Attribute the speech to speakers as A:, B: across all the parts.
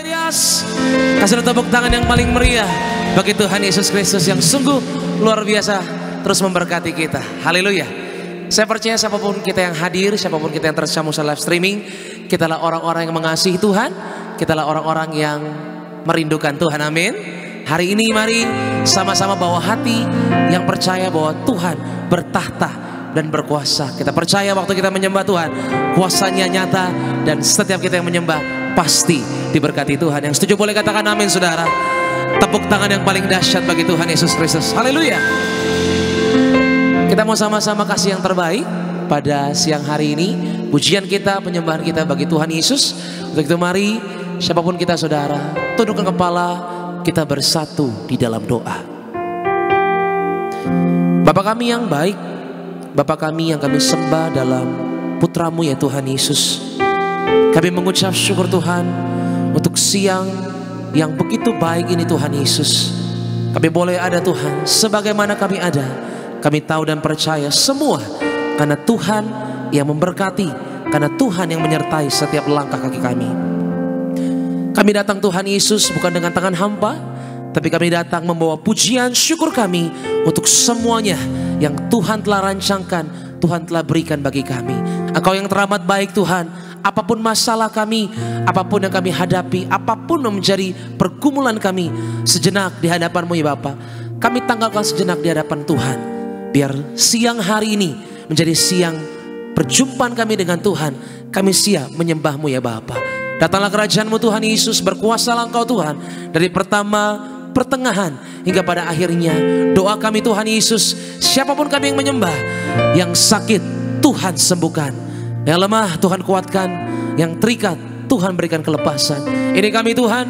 A: Yes. Kasih tepuk tangan yang paling meriah bagi Tuhan Yesus Kristus yang sungguh luar biasa terus memberkati kita. Haleluya. Saya percaya siapapun kita yang hadir, siapapun kita yang tersambung live streaming, kita adalah orang-orang yang mengasihi Tuhan, kita adalah orang-orang yang merindukan Tuhan. Amin. Hari ini mari sama-sama bawa hati yang percaya bahwa Tuhan bertahta dan berkuasa. Kita percaya waktu kita menyembah Tuhan, kuasanya nyata, dan setiap kita yang menyembah pasti diberkati Tuhan. Yang setuju boleh katakan amin, saudara. Tepuk tangan yang paling dahsyat bagi Tuhan Yesus Kristus. Haleluya. Kita mau sama-sama kasih yang terbaik pada siang hari ini. Pujian kita, penyembahan kita bagi Tuhan Yesus. Untuk itu mari siapapun kita, saudara, tundukkan kepala, kita bersatu di dalam doa. Bapa kami yang baik, Bapa kami yang kami sembah dalam putramu ya Tuhan Yesus, kami mengucap syukur Tuhan untuk siang yang begitu baik ini Tuhan Yesus. Kami boleh ada Tuhan sebagaimana kami ada. Kami tahu dan percaya semua karena Tuhan yang memberkati, karena Tuhan yang menyertai setiap langkah kaki kami. Kami datang Tuhan Yesus bukan dengan tangan hampa, tapi kami datang membawa pujian syukur kami untuk semuanya yang Tuhan telah rancangkan, Tuhan telah berikan bagi kami. Engkau yang teramat baik Tuhan. Apapun masalah kami, apapun yang kami hadapi, apapun yang menjadi pergumulan kami, sejenak di hadapan-Mu ya Bapa, kami tanggalkan sejenak di hadapan Tuhan. Biar siang hari ini menjadi siang perjumpaan kami dengan Tuhan. Kami siap menyembah-Mu ya Bapa. Datanglah kerajaan-Mu Tuhan Yesus, berkuasalah Engkau Tuhan, dari pertama pertengahan hingga pada akhirnya. Doa kami Tuhan Yesus, siapapun kami yang menyembah, yang sakit Tuhan sembuhkan, yang lemah Tuhan kuatkan, yang terikat Tuhan berikan kelepasan. Ini kami Tuhan,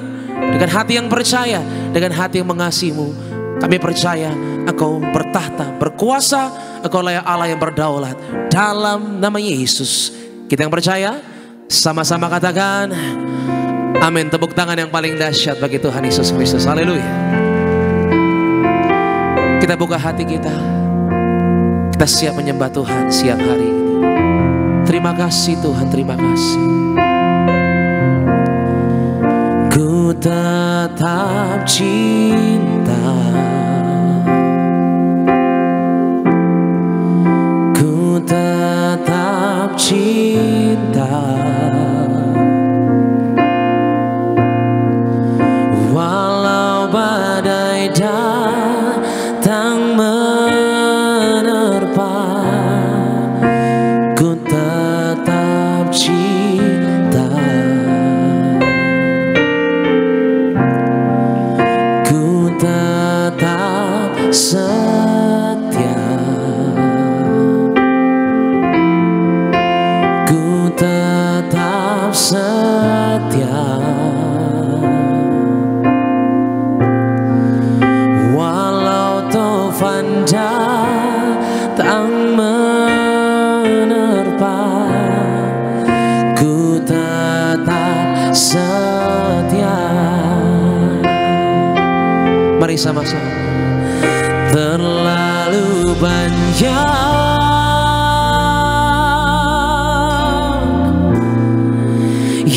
A: dengan hati yang percaya, dengan hati yang mengasihi-Mu. Kami percaya Engkau bertahta, berkuasa, Engkau layak Allah yang berdaulat. Dalam nama Yesus kita yang percaya, sama-sama katakan amin. Tepuk tangan yang paling dahsyat bagi Tuhan Yesus Kristus. Haleluya. Kita buka hati kita, kita siap menyembah Tuhan siang hari ini. Terima kasih Tuhan, terima kasih. Ku tetap cinta, ku tetap cinta, walau badai datang menerpa, ku tetap cinta, ku tetap setia, ku tetap setia, walau taufan datang menerpa, ku tetap setia. Mari sama-sama. Terlalu banyak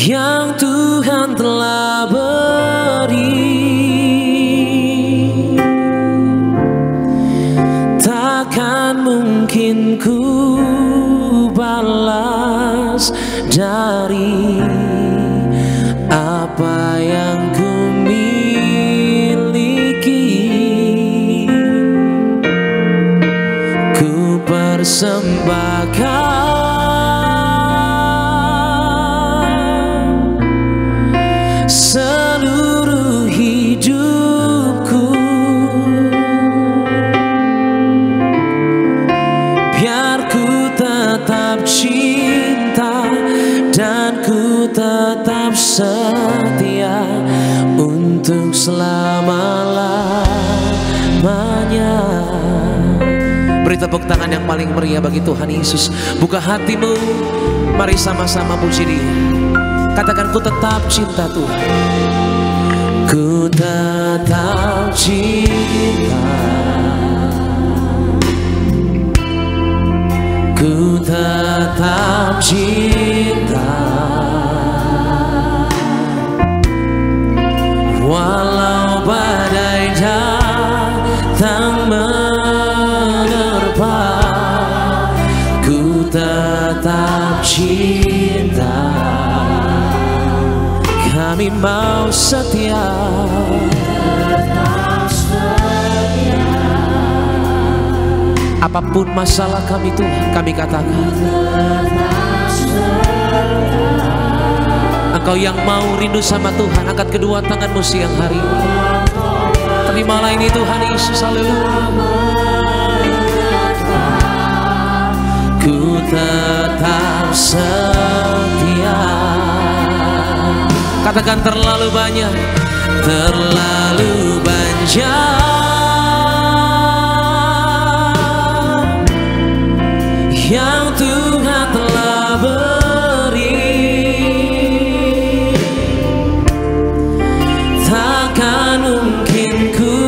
A: yang Tuhan telah beri, takkan mungkin ku balas dari apa yang ku miliki. Ku persembahkan seluruh hidupku, biar ku tetap cinta dan ku tetap setia untuk selama-lamanya. Beri tepuk tangan yang paling meriah bagi Tuhan Yesus. Buka hatimu, mari sama-sama puji Dia. Katakan, ku tetap cinta Tuhan, ku tetap cinta, ku tetap cinta, tetap cinta, kami mau setia. Apapun masalah kami Tuhan, kami katakan Engkau yang mau rindu sama Tuhan, angkat kedua tanganmu siang hari ini. Terimalah ini Tuhan Yesus, haleluya. Ku tetap setia. Katakan terlalu banyak, terlalu banyak yang Tuhan telah beri, takkan mungkin ku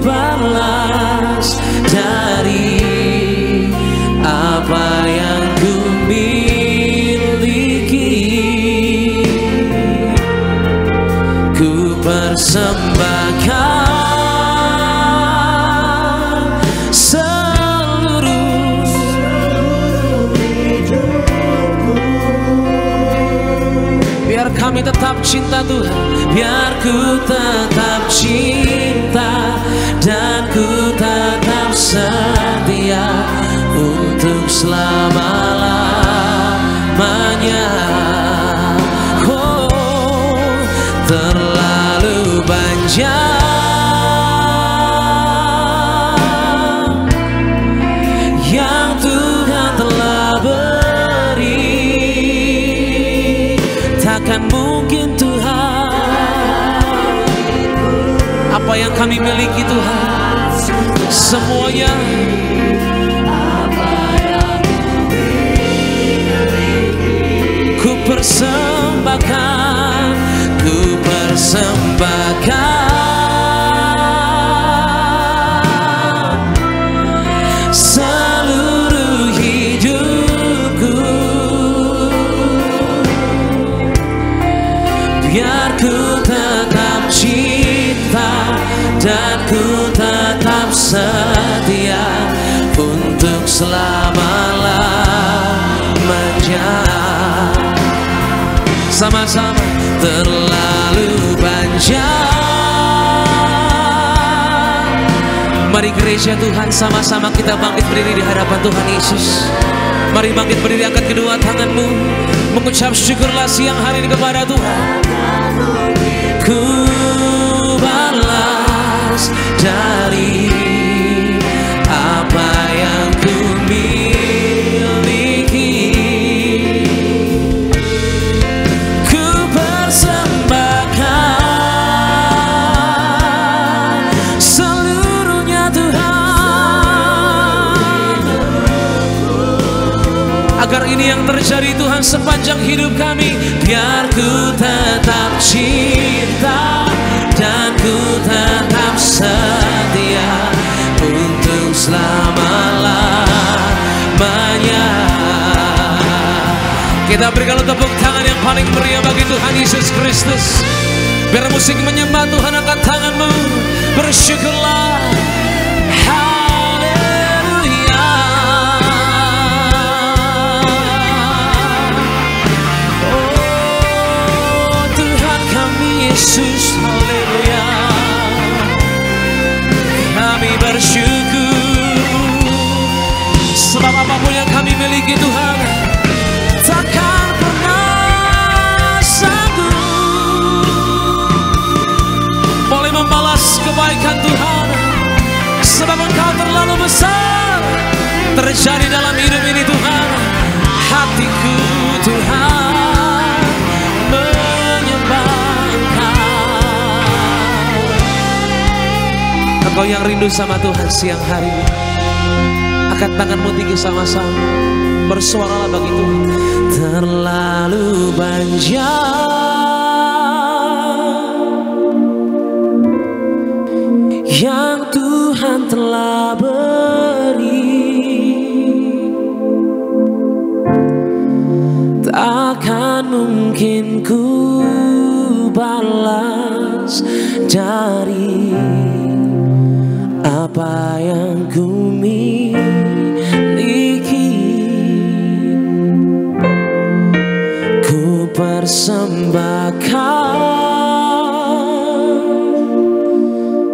A: balas dari apa yang ku miliki. Ku persembahkan kami tetap cinta Tuhan, biar ku tetap cinta dan ku tetap setia untuk selama-lamanya. Oh, terlalu banyak yang Tuhan telah beri, takkan mungkin Tuhan apa yang kami miliki Tuhan, semuanya ku persembahkan, ku persembahkan seluruh hidupku, biar ku tetap cinta dan ku tetap setia untuk selama-lamanya. Sama-sama, terlalu banyak. Mari gereja Tuhan, sama-sama kita bangkit berdiri di hadapan Tuhan Yesus. Mari bangkit berdiri, angkat kedua tanganmu, mengucap syukurlah siang hari ini kepada Tuhan. Ku balas dari apa yang ku miliki, ku persembahkan seluruhnya Tuhan, agar ini yang terjadi Tuhan sepanjang hidup kami, biar ku tetap cinta dan ku tetap setia untuk selama-lamanya. Kita berikan tepuk tangan yang paling meriah bagi Tuhan Yesus Kristus. Biar musik menyembah Tuhan, angkat tanganmu, bersyukurlah. Yesus, haleluya. Kami bersyukur, sebab apapun yang kami miliki Tuhan takkan pernah sanggup boleh membalas kebaikan Tuhan, sebab Engkau terlalu besar terjadi dalam hidup ini Tuhan. Hatiku Tuhan menyembah Engkau yang rindu sama Tuhan siang hari ini. Angkat tanganmu tinggi sama-sama, bersuaralah bagi Tuhan. Terlalu banyak yang Tuhan telah beri, takkan mungkin ku balas dari apa yang ku miliki. persembahkan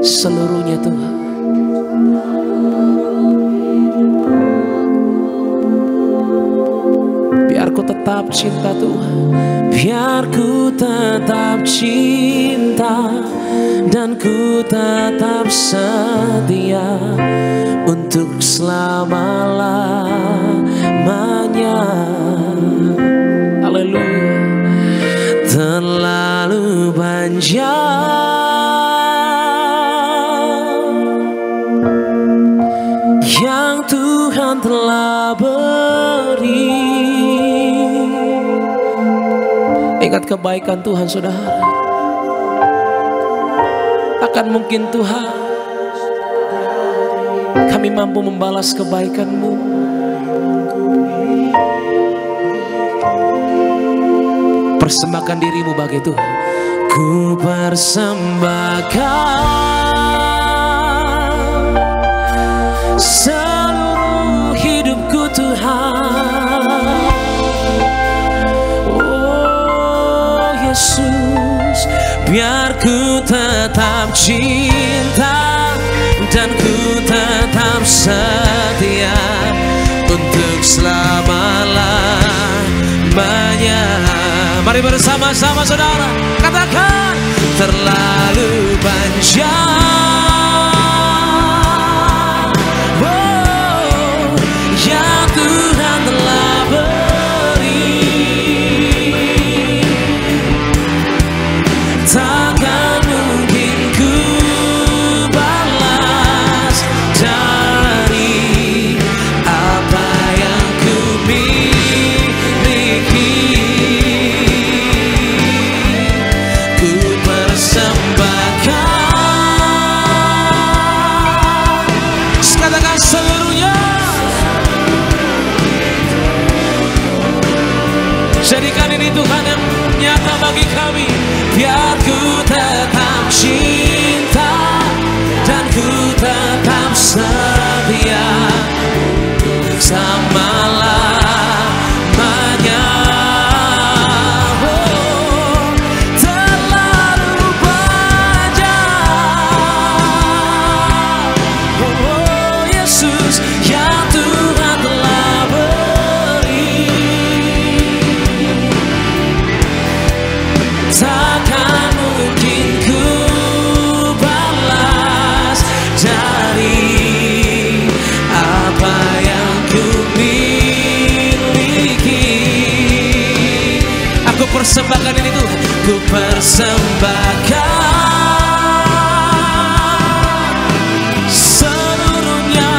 A: seluruhnya Tuhan. Biar ku tetap cinta Tuhan, biar ku tetap cinta dan ku tetap setia untuk selama-lamanya. Haleluya. Terlalu panjang yang Tuhan telah beri. Ingat kebaikan Tuhan, saudara. Takkan mungkin Tuhan kami mampu membalas kebaikan-Mu. Persembahkan dirimu bagi Tuhan. Ku persembahkan seluruh hidupku Tuhan. Oh Yesus, biar ku tetap cinta dan ku tetap setia untuk selama-lamanya. Mari bersama-sama saudara katakan, terlalu panjang yang Tuhan telah beri. Takkan mungkin ku balas dari apa yang ku miliki. Ku persembahkan, katakan seluruhnya. Jadikan ini Tuhan yang nyata bagi kami. Biar ku tetap cinta dan ku tetap setia selama-lamanya. Oh, terlalu panjang, oh Yesus, yang Tuhan telah beri. Takkan mungkin ku balas dari apa yang ku miliki. Aku persembahkan ini Tuhan, ku persembahkan seluruhnya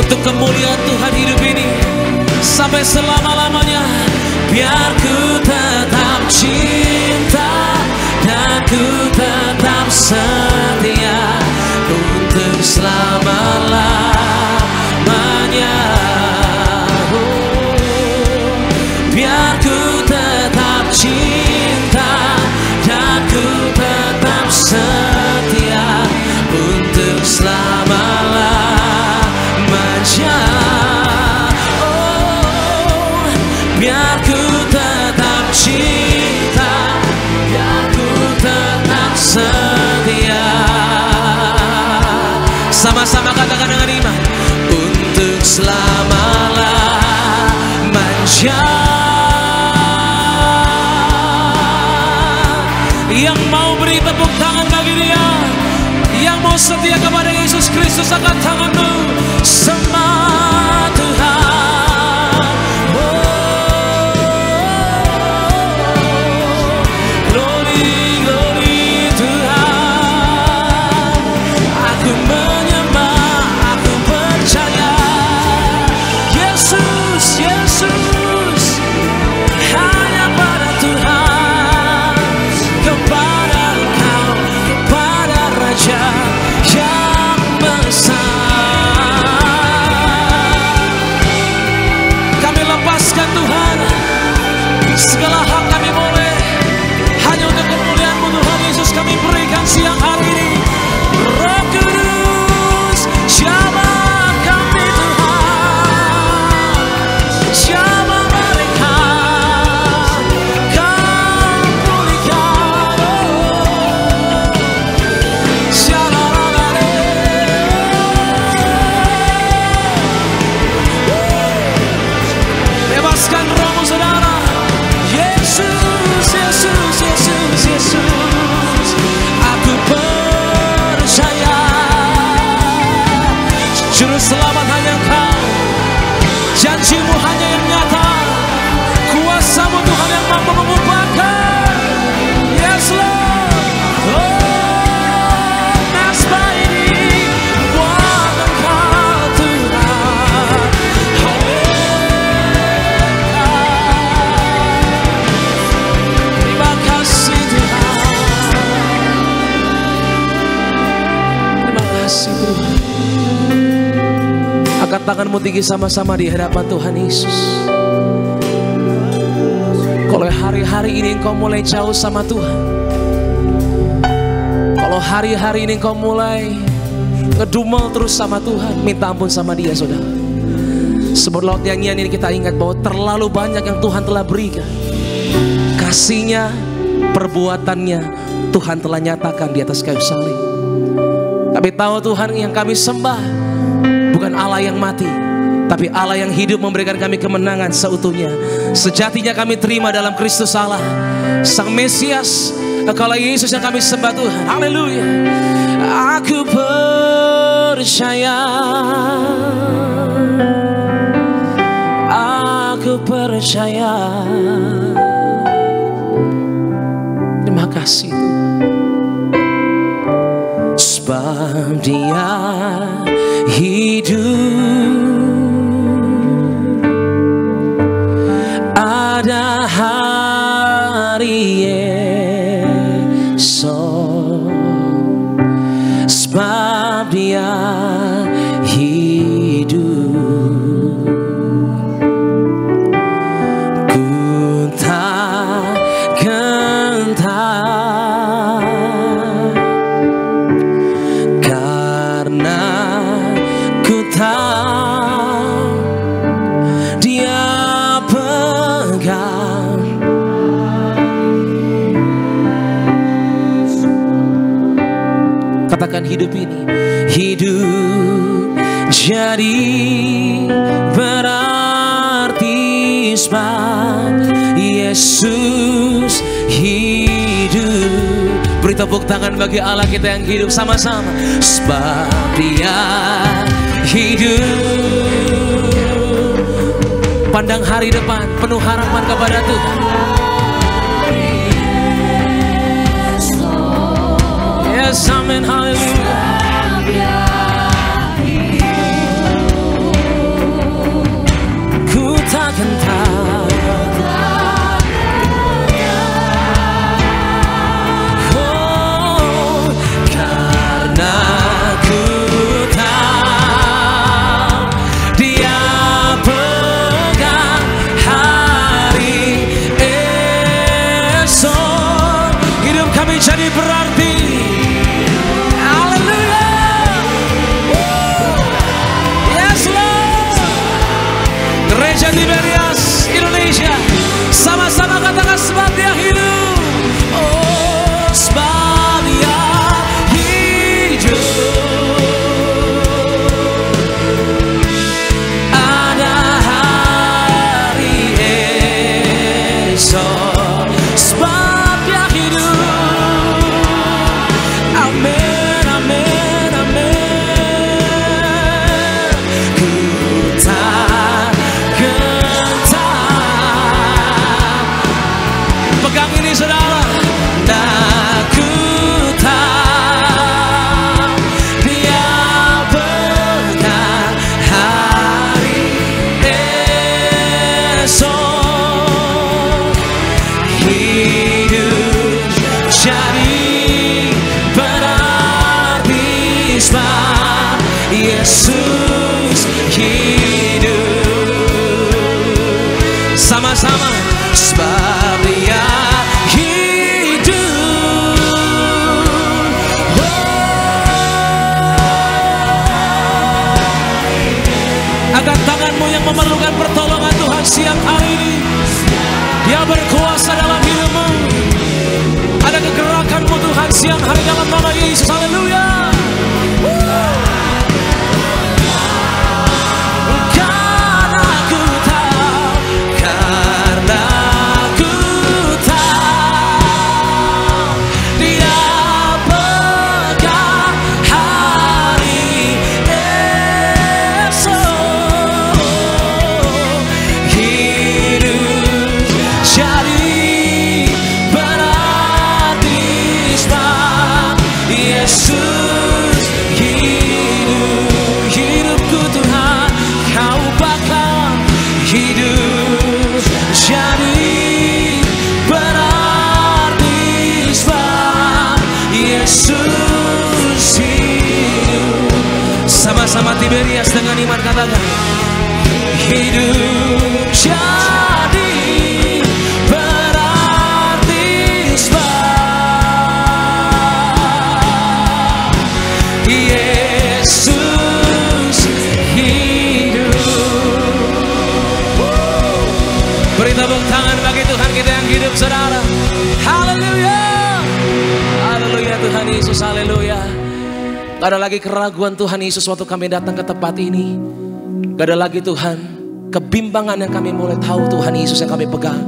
A: untuk kemuliaan Tuhan hidup ini sampai selama-lamanya. Biar ku tetap cinta dan ku tetap setia untuk selama-lamanya. Oh, biar ku tetap cinta dan ku tetap setia untuk selama-lamanya. Oh, biar ku tetap cinta dan ku tetap setia. Sama-sama katakan dengan iman, untuk selama-lamanya. Yang mau beri tepuk tangan bagi Dia, yang mau setia kepada Yesus Kristus, angkat tanganmu. Sembah Tuhan. Glory, glory Tuhan. Aku menyembah, aku percaya. Yesus, Yesus, hanya pada Tuhan, kepada Engkau, kepada Raja yang besar. Kami lepaskan Tuhan segala hak kami boleh, hanya untuk kemuliaan-Mu Tuhan Yesus kami berikan siang hari ini. Roh Kudus, jamah kami Tuhan, jamah mereka. Angkat tanganmu tinggi sama-sama di hadapan Tuhan Yesus. Kalau hari-hari ini engkau mulai jauh sama Tuhan, kalau hari-hari ini engkau mulai ngedumel terus sama Tuhan, minta ampun sama Dia, saudara. Sebelum laut nyanyian ini kita ingat bahwa terlalu banyak yang Tuhan telah berikan. Kasih-Nya, perbuatannya Tuhan telah nyatakan di atas kayu salib. Tapi tahu Tuhan, yang kami sembah bukan Allah yang mati, tapi Allah yang hidup memberikan kami kemenangan seutuhnya. Sejatinya kami terima dalam Kristus Allah, Sang Mesias. Engkaulah Yesus yang kami sembah Tuhan. Haleluya. Aku percaya, aku percaya. Terima kasih Tuhan. Sebab Dia hidup, ada hari esok. Sebab Dia hidup, ku tak gentar, karena ku tahu Dia pegang. Katakan hidup ini, hidup jadi berarti sebab Yesus hidup. Beri tepuk tangan bagi Allah kita yang hidup sama-sama. Sebab Dia hidup. Pandang hari depan, penuh harapan kepada Tuhan. Yes, amin, haleluya. Ku tak gentar, oh, karena ku tahu Dia pegang hari esok. Hidup kami jadi berarti. Gereja Tiberias Indonesia, sama-sama katakan sebab Dia hidup. Oh, sebab Dia hidup, ada hari esok. Sebab Dia hidup. Amin, amin, amin. Ku tak pegang ini saudara. Aku tahu Dia pegang hari esok. Hidup jadi berarti sebab Yesus hidup. Sama-sama, sebab Dia hidup. Angkat tanganmu yang memerlukan pertolongan Tuhan siang hari ini. Dia berkuasa dalam hidupmu. Ada kegerakanmu Tuhan siang hari dalam nama Yesus. Haleluya. Yesus sama-sama Tiberias dengan iman katakan, hidup jadi berarti sebab Yesus hidup. Beri tepuk tangan bagi Tuhan kita yang hidup, saudara. Haleluya, haleluya Tuhan Yesus, haleluya. Gak ada lagi keraguan Tuhan Yesus waktu kami datang ke tempat ini. Gak ada lagi Tuhan kebimbangan yang kami mulai tahu Tuhan Yesus yang kami pegang.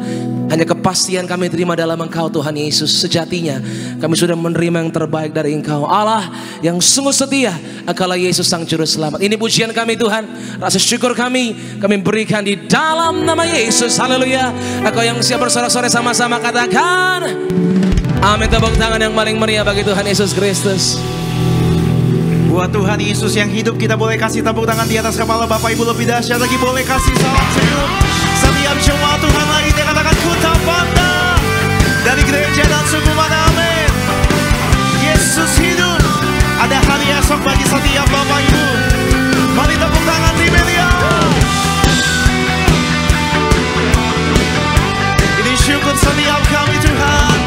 A: Hanya kepastian kami terima dalam Engkau Tuhan Yesus. Sejatinya kami sudah menerima yang terbaik dari Engkau, Allah yang sungguh setia. Engkaulah Yesus Sang Juru Selamat. Ini pujian kami Tuhan, rasa syukur kami berikan di dalam nama Yesus. Haleluya. Engkau yang siap bersorak-sorai sama-sama katakan amin. Tepuk tangan yang paling meriah bagi Tuhan Yesus Kristus.
B: Buat Tuhan Yesus yang hidup, kita boleh kasih tepuk tangan di atas kepala Bapak Ibu. Lebih dahsyat lagi, boleh kasih salam senyum. Setiap jemaat Tuhan lagi dia katakan ku tak pandang. Dari gereja dan suku mana, amin. Yesus hidup. Ada hari esok bagi setiap Bapak Ibu. Mari tepuk tangan di media. Ini syukur setiap kami Tuhan.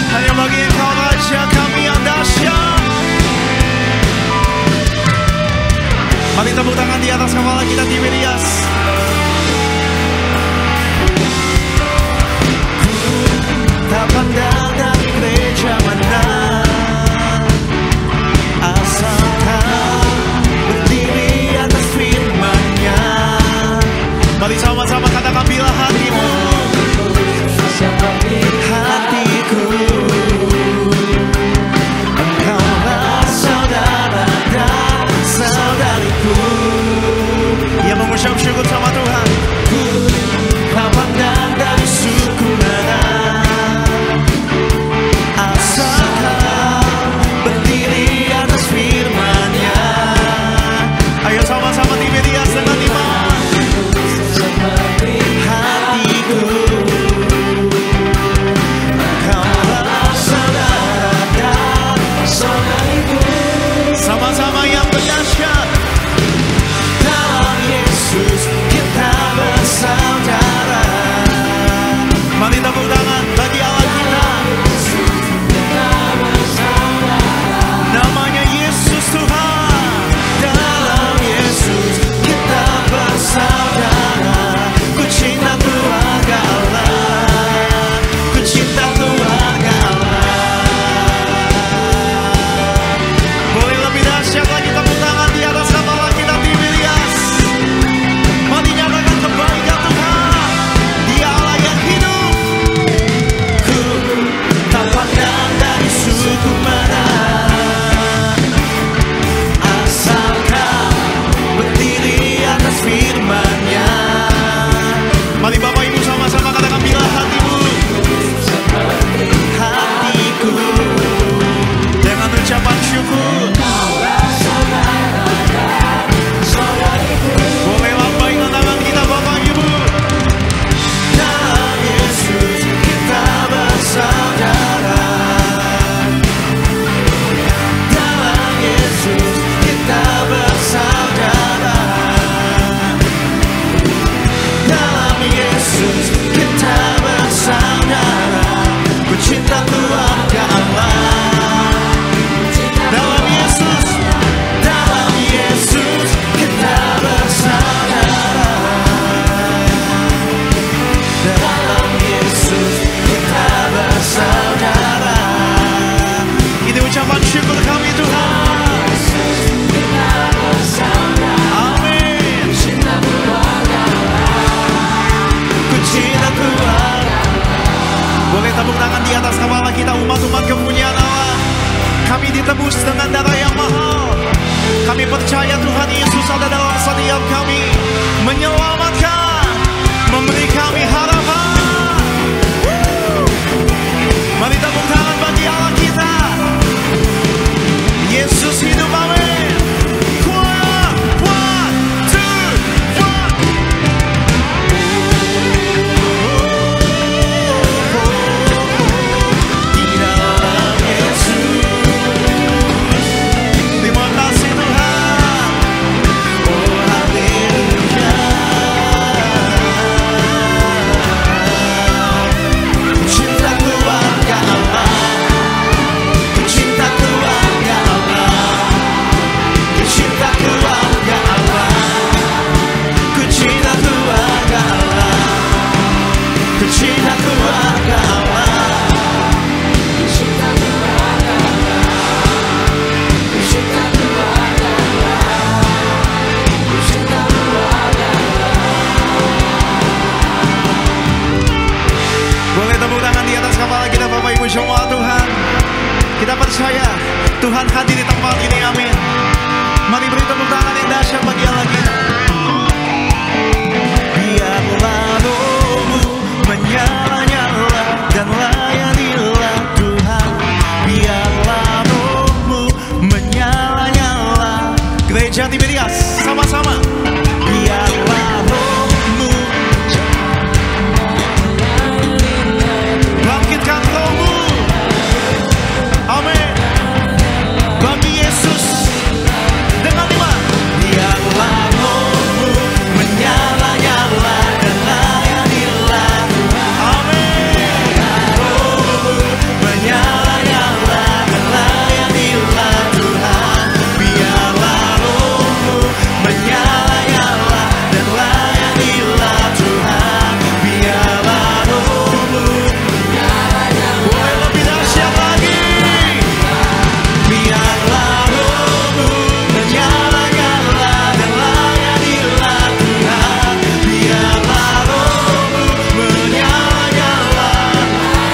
B: Hanya bagi Engkau Raja kami yang dahsyat. Mari tepuk tangan di atas kepala kita Tiberias. Tak pandang dari gereja mana, asalkan berdiri atas firman-Nya. Mari sama-sama katakan bila hatimu, hatiku, Engkaulah saudara dan saudariku. Yang mengucap syukur sama Tuhan. Tak pandang dari suku mana, asalkan berdiri atas firman-Nya. Ayo sama-sama di media dengan iman. Hatiku, Engkaulah saudara dan saudariku. Sama-sama yang berdahsyat. Dalam Yesus kita bersaudara. Mari tepuk tangan bagi Allah kita. Namanya Yesus Tuhan. Dalam Yesus kita bersaudara. Ku cinta keluarga Allah. Ku cinta keluarga Allah. Boleh lebih dahsyat lagi tepuk tangan di atas kepala kita Tiberias. Mari nyatakan kebaikan Tuhan. Dia Allah yang hidup. Ku tak pandang dari suku mana, asalkan berdiri atas firman-Nya. Mari Bapak Ibu sama-sama katakan bila hatimu, hatiku, dengan ucapan syukur. Boleh lambaikan tangan kita Bapak Ibu. Dalam Yesus kita bersaudara. Dalam Yesus kita bersaudara. Dalam Yesus kita bersaudara. Ku cinta keluarga Allah. Dalam Yesus kita bersaudara. Dalam Yesus kita bersaudara. Ini ucapan syukur kami Tuhan. Amin. Ku cinta keluarga. Boleh tepuk tangan di atas kepala kita umat-umat kepunyaan Allah. Kami ditebus dengan darah yang mahal. Kami percaya Tuhan Yesus ada dalam setiap kami, menyelamatkan, memberi kami harapan. Mari tepuk tangan bagi Allah kita. Yesus hidup, amin. Choir, 1, 2, 1. Di dalam Yesus. Terima kasih Tuhan. Tuhan hadir di tempat ini, amin. Mari beri tepuk tangan yang dahsyat bagi Allah kita. Biarlah rohmu menyala-nyala dan layanilah Tuhan. Biarlah rohmu menyala-nyala. Gereja Tiberias, sama-sama. Biarlah rohmu, bangkitkan rohmu. Amin. Bagi Yesus dengan iman. Biarlah rohmu menyala-nyala dan layanilah Tuhan. Amin. Rohmu menyala-nyala dan layanilah Tuhan. Biarlah rohmu menyala-nyala dan layanilah Tuhan. Biarlah rohmu menyala-nyala. Boleh lebih dahsyat lagi. Biarlah rohmu menyala-nyala dan layanilah Tuhan. Biarlah rohmu menyala-nyala.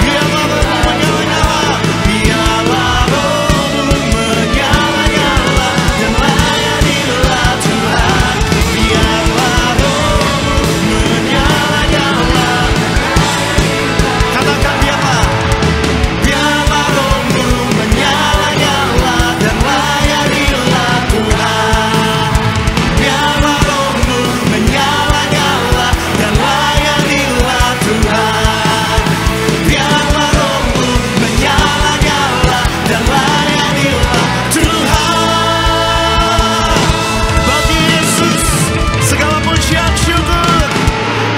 B: Biarlah rohmu menyala-nyala. Biarlah rohmu menyala-nyala dan layanilah Tuhan. Biarlah rohmu menyala-nyala. Katakan biarlah. Biarlah rohmu menyala-nyala dan layanilah Tuhan. Biarlah rohmu menyala-nyala dan layanilah Tuhan. Biarlah rohmu menyala-nyala dan layanilah Tuhan. Bagi Yesus segala pujian syukur.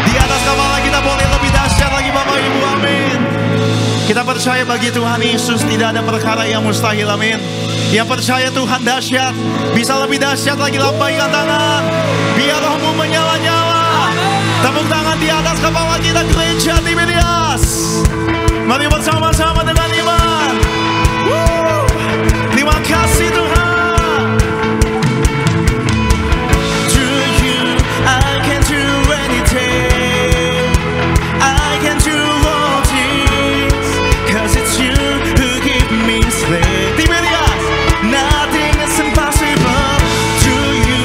B: Di atas kepala kita boleh lebih dahsyat lagi Bapak Ibu, amin. Kita percaya bagi Tuhan Yesus tidak ada perkara yang mustahil, amin. Yang percaya Tuhan dahsyat, bisa lebih dahsyat lagi, lambaikan tangan. Biar rohmu menyala-nyala. Tepuk tangan di atas kepala kita, gereja Tiberias. Mari bersama-sama dengan iman. Woo! Terima kasih Tuhan. To you I can do anything. I can do all things, 'cause it's you who give me strength. Tiberias, nothing is impossible to you.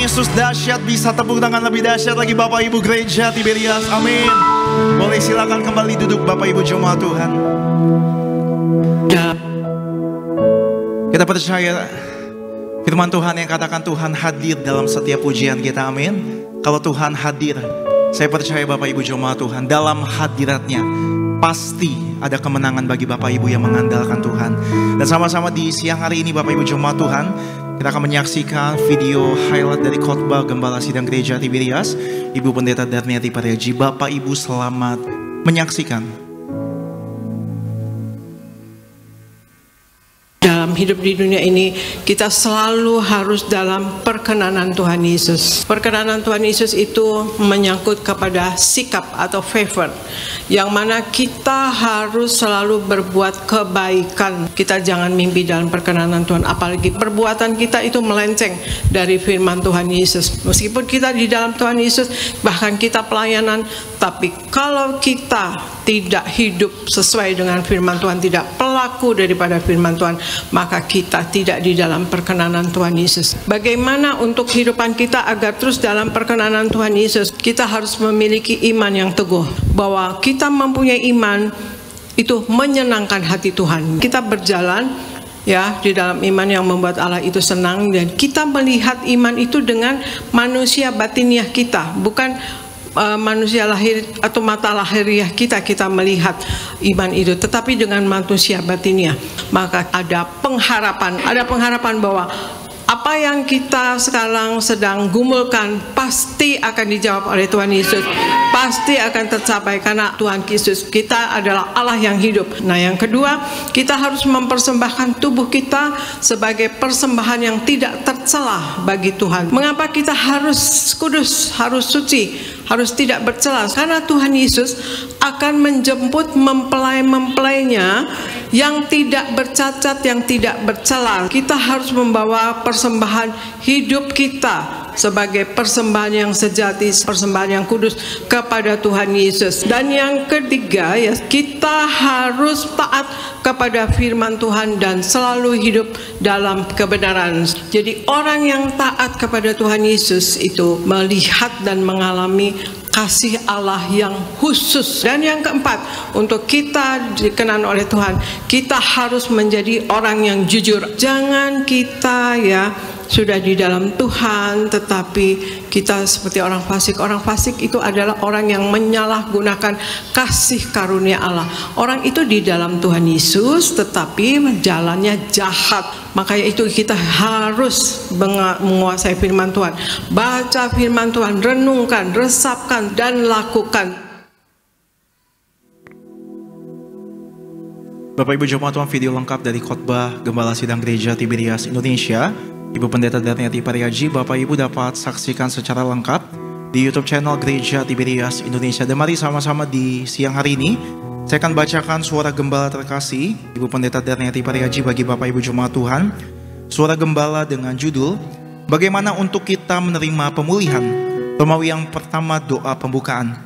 B: Yesus dahsyat. Bisa tepuk tangan lebih dahsyat lagi Bapak Ibu Gereja Tiberias. Amin. Boleh silakan kembali duduk Bapak Ibu jemaat Tuhan. Kita percaya firman Tuhan yang katakan Tuhan hadir dalam setiap pujian kita. Amin. Kalau Tuhan hadir, saya percaya Bapak Ibu jemaat Tuhan, dalam hadiratnya pasti ada kemenangan bagi Bapak Ibu yang mengandalkan Tuhan. Dan sama-sama di siang hari ini Bapak Ibu jemaat Tuhan, kita akan menyaksikan video highlight dari khotbah Gembala Sidang Gereja Tiberias, Ibu Pendeta Darniati Pariaji. Bapak Ibu selamat menyaksikan.
C: Dalam hidup di dunia ini, kita selalu harus dalam perkenanan Tuhan Yesus. Perkenanan Tuhan Yesus itu menyangkut kepada sikap atau favor, yang mana kita harus selalu berbuat kebaikan. Kita jangan mimpi dalam perkenanan Tuhan, apalagi perbuatan kita itu melenceng dari firman Tuhan Yesus. Meskipun kita di dalam Tuhan Yesus, bahkan kita pelayanan, tapi kalau kita tidak hidup sesuai dengan firman Tuhan, tidak pelaku daripada firman Tuhan, maka kita tidak di dalam perkenanan Tuhan Yesus. Bagaimana untuk kehidupan kita agar terus dalam perkenanan Tuhan Yesus? Kita harus memiliki iman yang teguh, bahwa kita mempunyai iman itu menyenangkan hati Tuhan. Kita berjalan ya di dalam iman yang membuat Allah itu senang, dan kita melihat iman itu dengan manusia batiniah kita, bukan manusia lahir atau mata lahiriah kita melihat iman itu, tetapi dengan manusia batiniah. Maka ada pengharapan bahwa apa yang kita sekarang sedang gumulkan pasti akan dijawab oleh Tuhan Yesus, pasti akan tercapai karena Tuhan Yesus kita adalah Allah yang hidup. Nah, yang kedua, kita harus mempersembahkan tubuh kita sebagai persembahan yang tidak tercelah bagi Tuhan. Mengapa kita harus kudus, harus suci, harus tidak bercela? Karena Tuhan Yesus akan menjemput mempelai-mempelainya yang tidak bercacat, yang tidak bercela. Kita harus membawa persembahan hidup kita sebagai persembahan yang sejati, persembahan yang kudus kepada Tuhan Yesus. Dan yang ketiga, ya, kita harus taat kepada firman Tuhan dan selalu hidup dalam kebenaran. Jadi orang yang taat kepada Tuhan Yesus itu melihat dan mengalami kasih Allah yang khusus. Dan yang keempat, untuk kita dikenan oleh Tuhan, kita harus menjadi orang yang jujur. Jangan kita ya sudah di dalam Tuhan, tetapi kita seperti orang fasik. Orang fasik itu adalah orang yang menyalahgunakan kasih karunia Allah. Orang itu di dalam Tuhan Yesus, tetapi jalannya jahat. Makanya itu kita harus menguasai firman Tuhan. Baca firman Tuhan, renungkan, resapkan, dan lakukan.
B: Bapak Ibu jemaat Tuhan, video lengkap dari khotbah Gembala Sidang Gereja Tiberias Indonesia, Ibu Pendeta Darniati Pariaji, Bapak Ibu dapat saksikan secara lengkap di YouTube channel Gereja Tiberias Indonesia. Dan mari sama-sama di siang hari ini saya akan bacakan suara gembala terkasih Ibu Pendeta Darniati Pariaji bagi Bapak Ibu jemaat Tuhan. Suara gembala dengan judul Bagaimana untuk kita menerima pemulihan. Romawi yang pertama, doa pembukaan.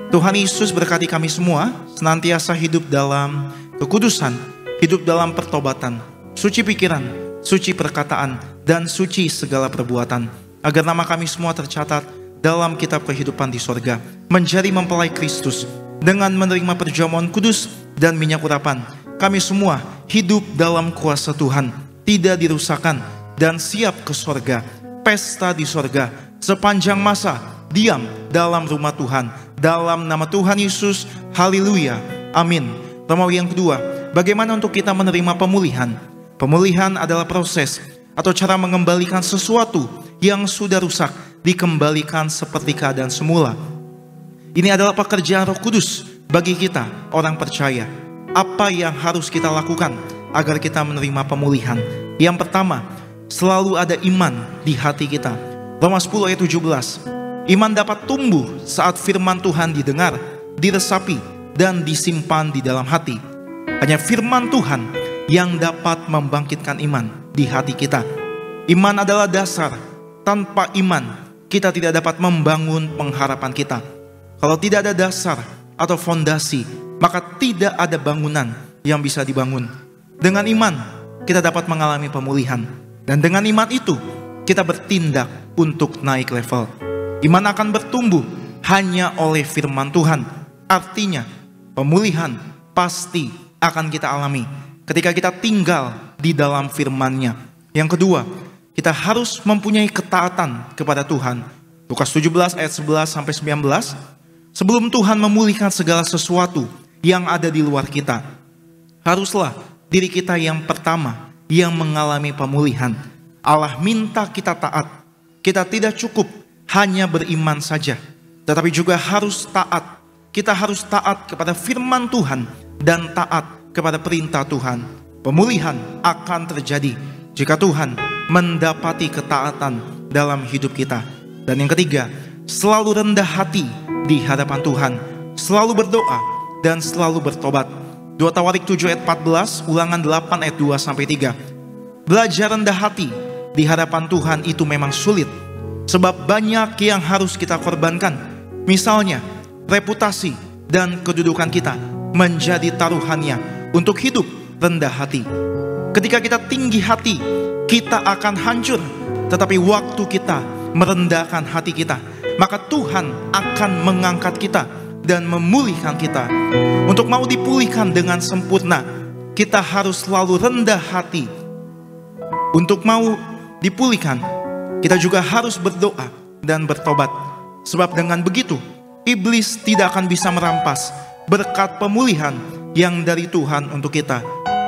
B: Tuhan Yesus berkati kami semua senantiasa hidup dalam kekudusan, hidup dalam pertobatan, suci pikiran, suci perkataan, dan suci segala perbuatan, agar nama kami semua tercatat dalam kitab kehidupan di sorga, menjadi mempelai Kristus. Dengan menerima perjamuan kudus dan minyak urapan, kami semua hidup dalam kuasa Tuhan, tidak dirusakkan, dan siap ke sorga, pesta di sorga, sepanjang masa diam dalam rumah Tuhan, dalam nama Tuhan Yesus. Haleluya, amin. Romawi yang kedua, bagaimana untuk kita menerima pemulihan? Pemulihan adalah proses atau cara mengembalikan sesuatu yang sudah rusak, dikembalikan seperti keadaan semula. Ini adalah pekerjaan Roh Kudus bagi kita, orang percaya. Apa yang harus kita lakukan agar kita menerima pemulihan? Yang pertama, selalu ada iman di hati kita. Roma 10 ayat 17. Iman dapat tumbuh saat firman Tuhan didengar, diresapi, dan disimpan di dalam hati. Hanya firman Tuhan yang dapat membangkitkan iman di hati kita. Iman adalah dasar. Tanpa iman, kita tidak dapat membangun pengharapan kita. Kalau tidak ada dasar atau fondasi, maka tidak ada bangunan yang bisa dibangun. Dengan iman, kita dapat mengalami pemulihan. Dan dengan iman itu, kita bertindak untuk naik level. Iman akan bertumbuh hanya oleh firman Tuhan. Artinya pemulihan pasti akan kita alami ketika kita tinggal di dalam firman-Nya. Yang kedua, kita harus mempunyai ketaatan kepada Tuhan. Lukas 17 ayat 11 sampai 19. Sebelum Tuhan memulihkan segala sesuatu yang ada di luar kita, haruslah diri kita yang pertama yang mengalami pemulihan. Allah minta kita taat. Kita tidak cukup hanya beriman saja, tetapi juga harus taat. Kita harus taat kepada firman Tuhan dan taat kepada perintah Tuhan. Pemulihan akan terjadi jika Tuhan mendapati ketaatan dalam hidup kita. Dan yang ketiga, selalu rendah hati di hadapan Tuhan, selalu berdoa dan selalu bertobat. 2 Tawarik 7 ayat 14, Ulangan 8 ayat 2 sampai 3. Belajar rendah hati di hadapan Tuhan itu memang sulit, sebab banyak yang harus kita korbankan. Misalnya, reputasi dan kedudukan kita menjadi taruhannya untuk hidup rendah hati. Ketika kita tinggi hati, kita akan hancur. Tetapi waktu kita merendahkan hati kita, maka Tuhan akan mengangkat kita dan memulihkan kita. Untuk mau dipulihkan dengan sempurna, kita harus selalu rendah hati. Untuk mau dipulihkan, kita juga harus berdoa dan bertobat. Sebab dengan begitu, iblis tidak akan bisa merampas berkat pemulihan yang dari Tuhan untuk kita.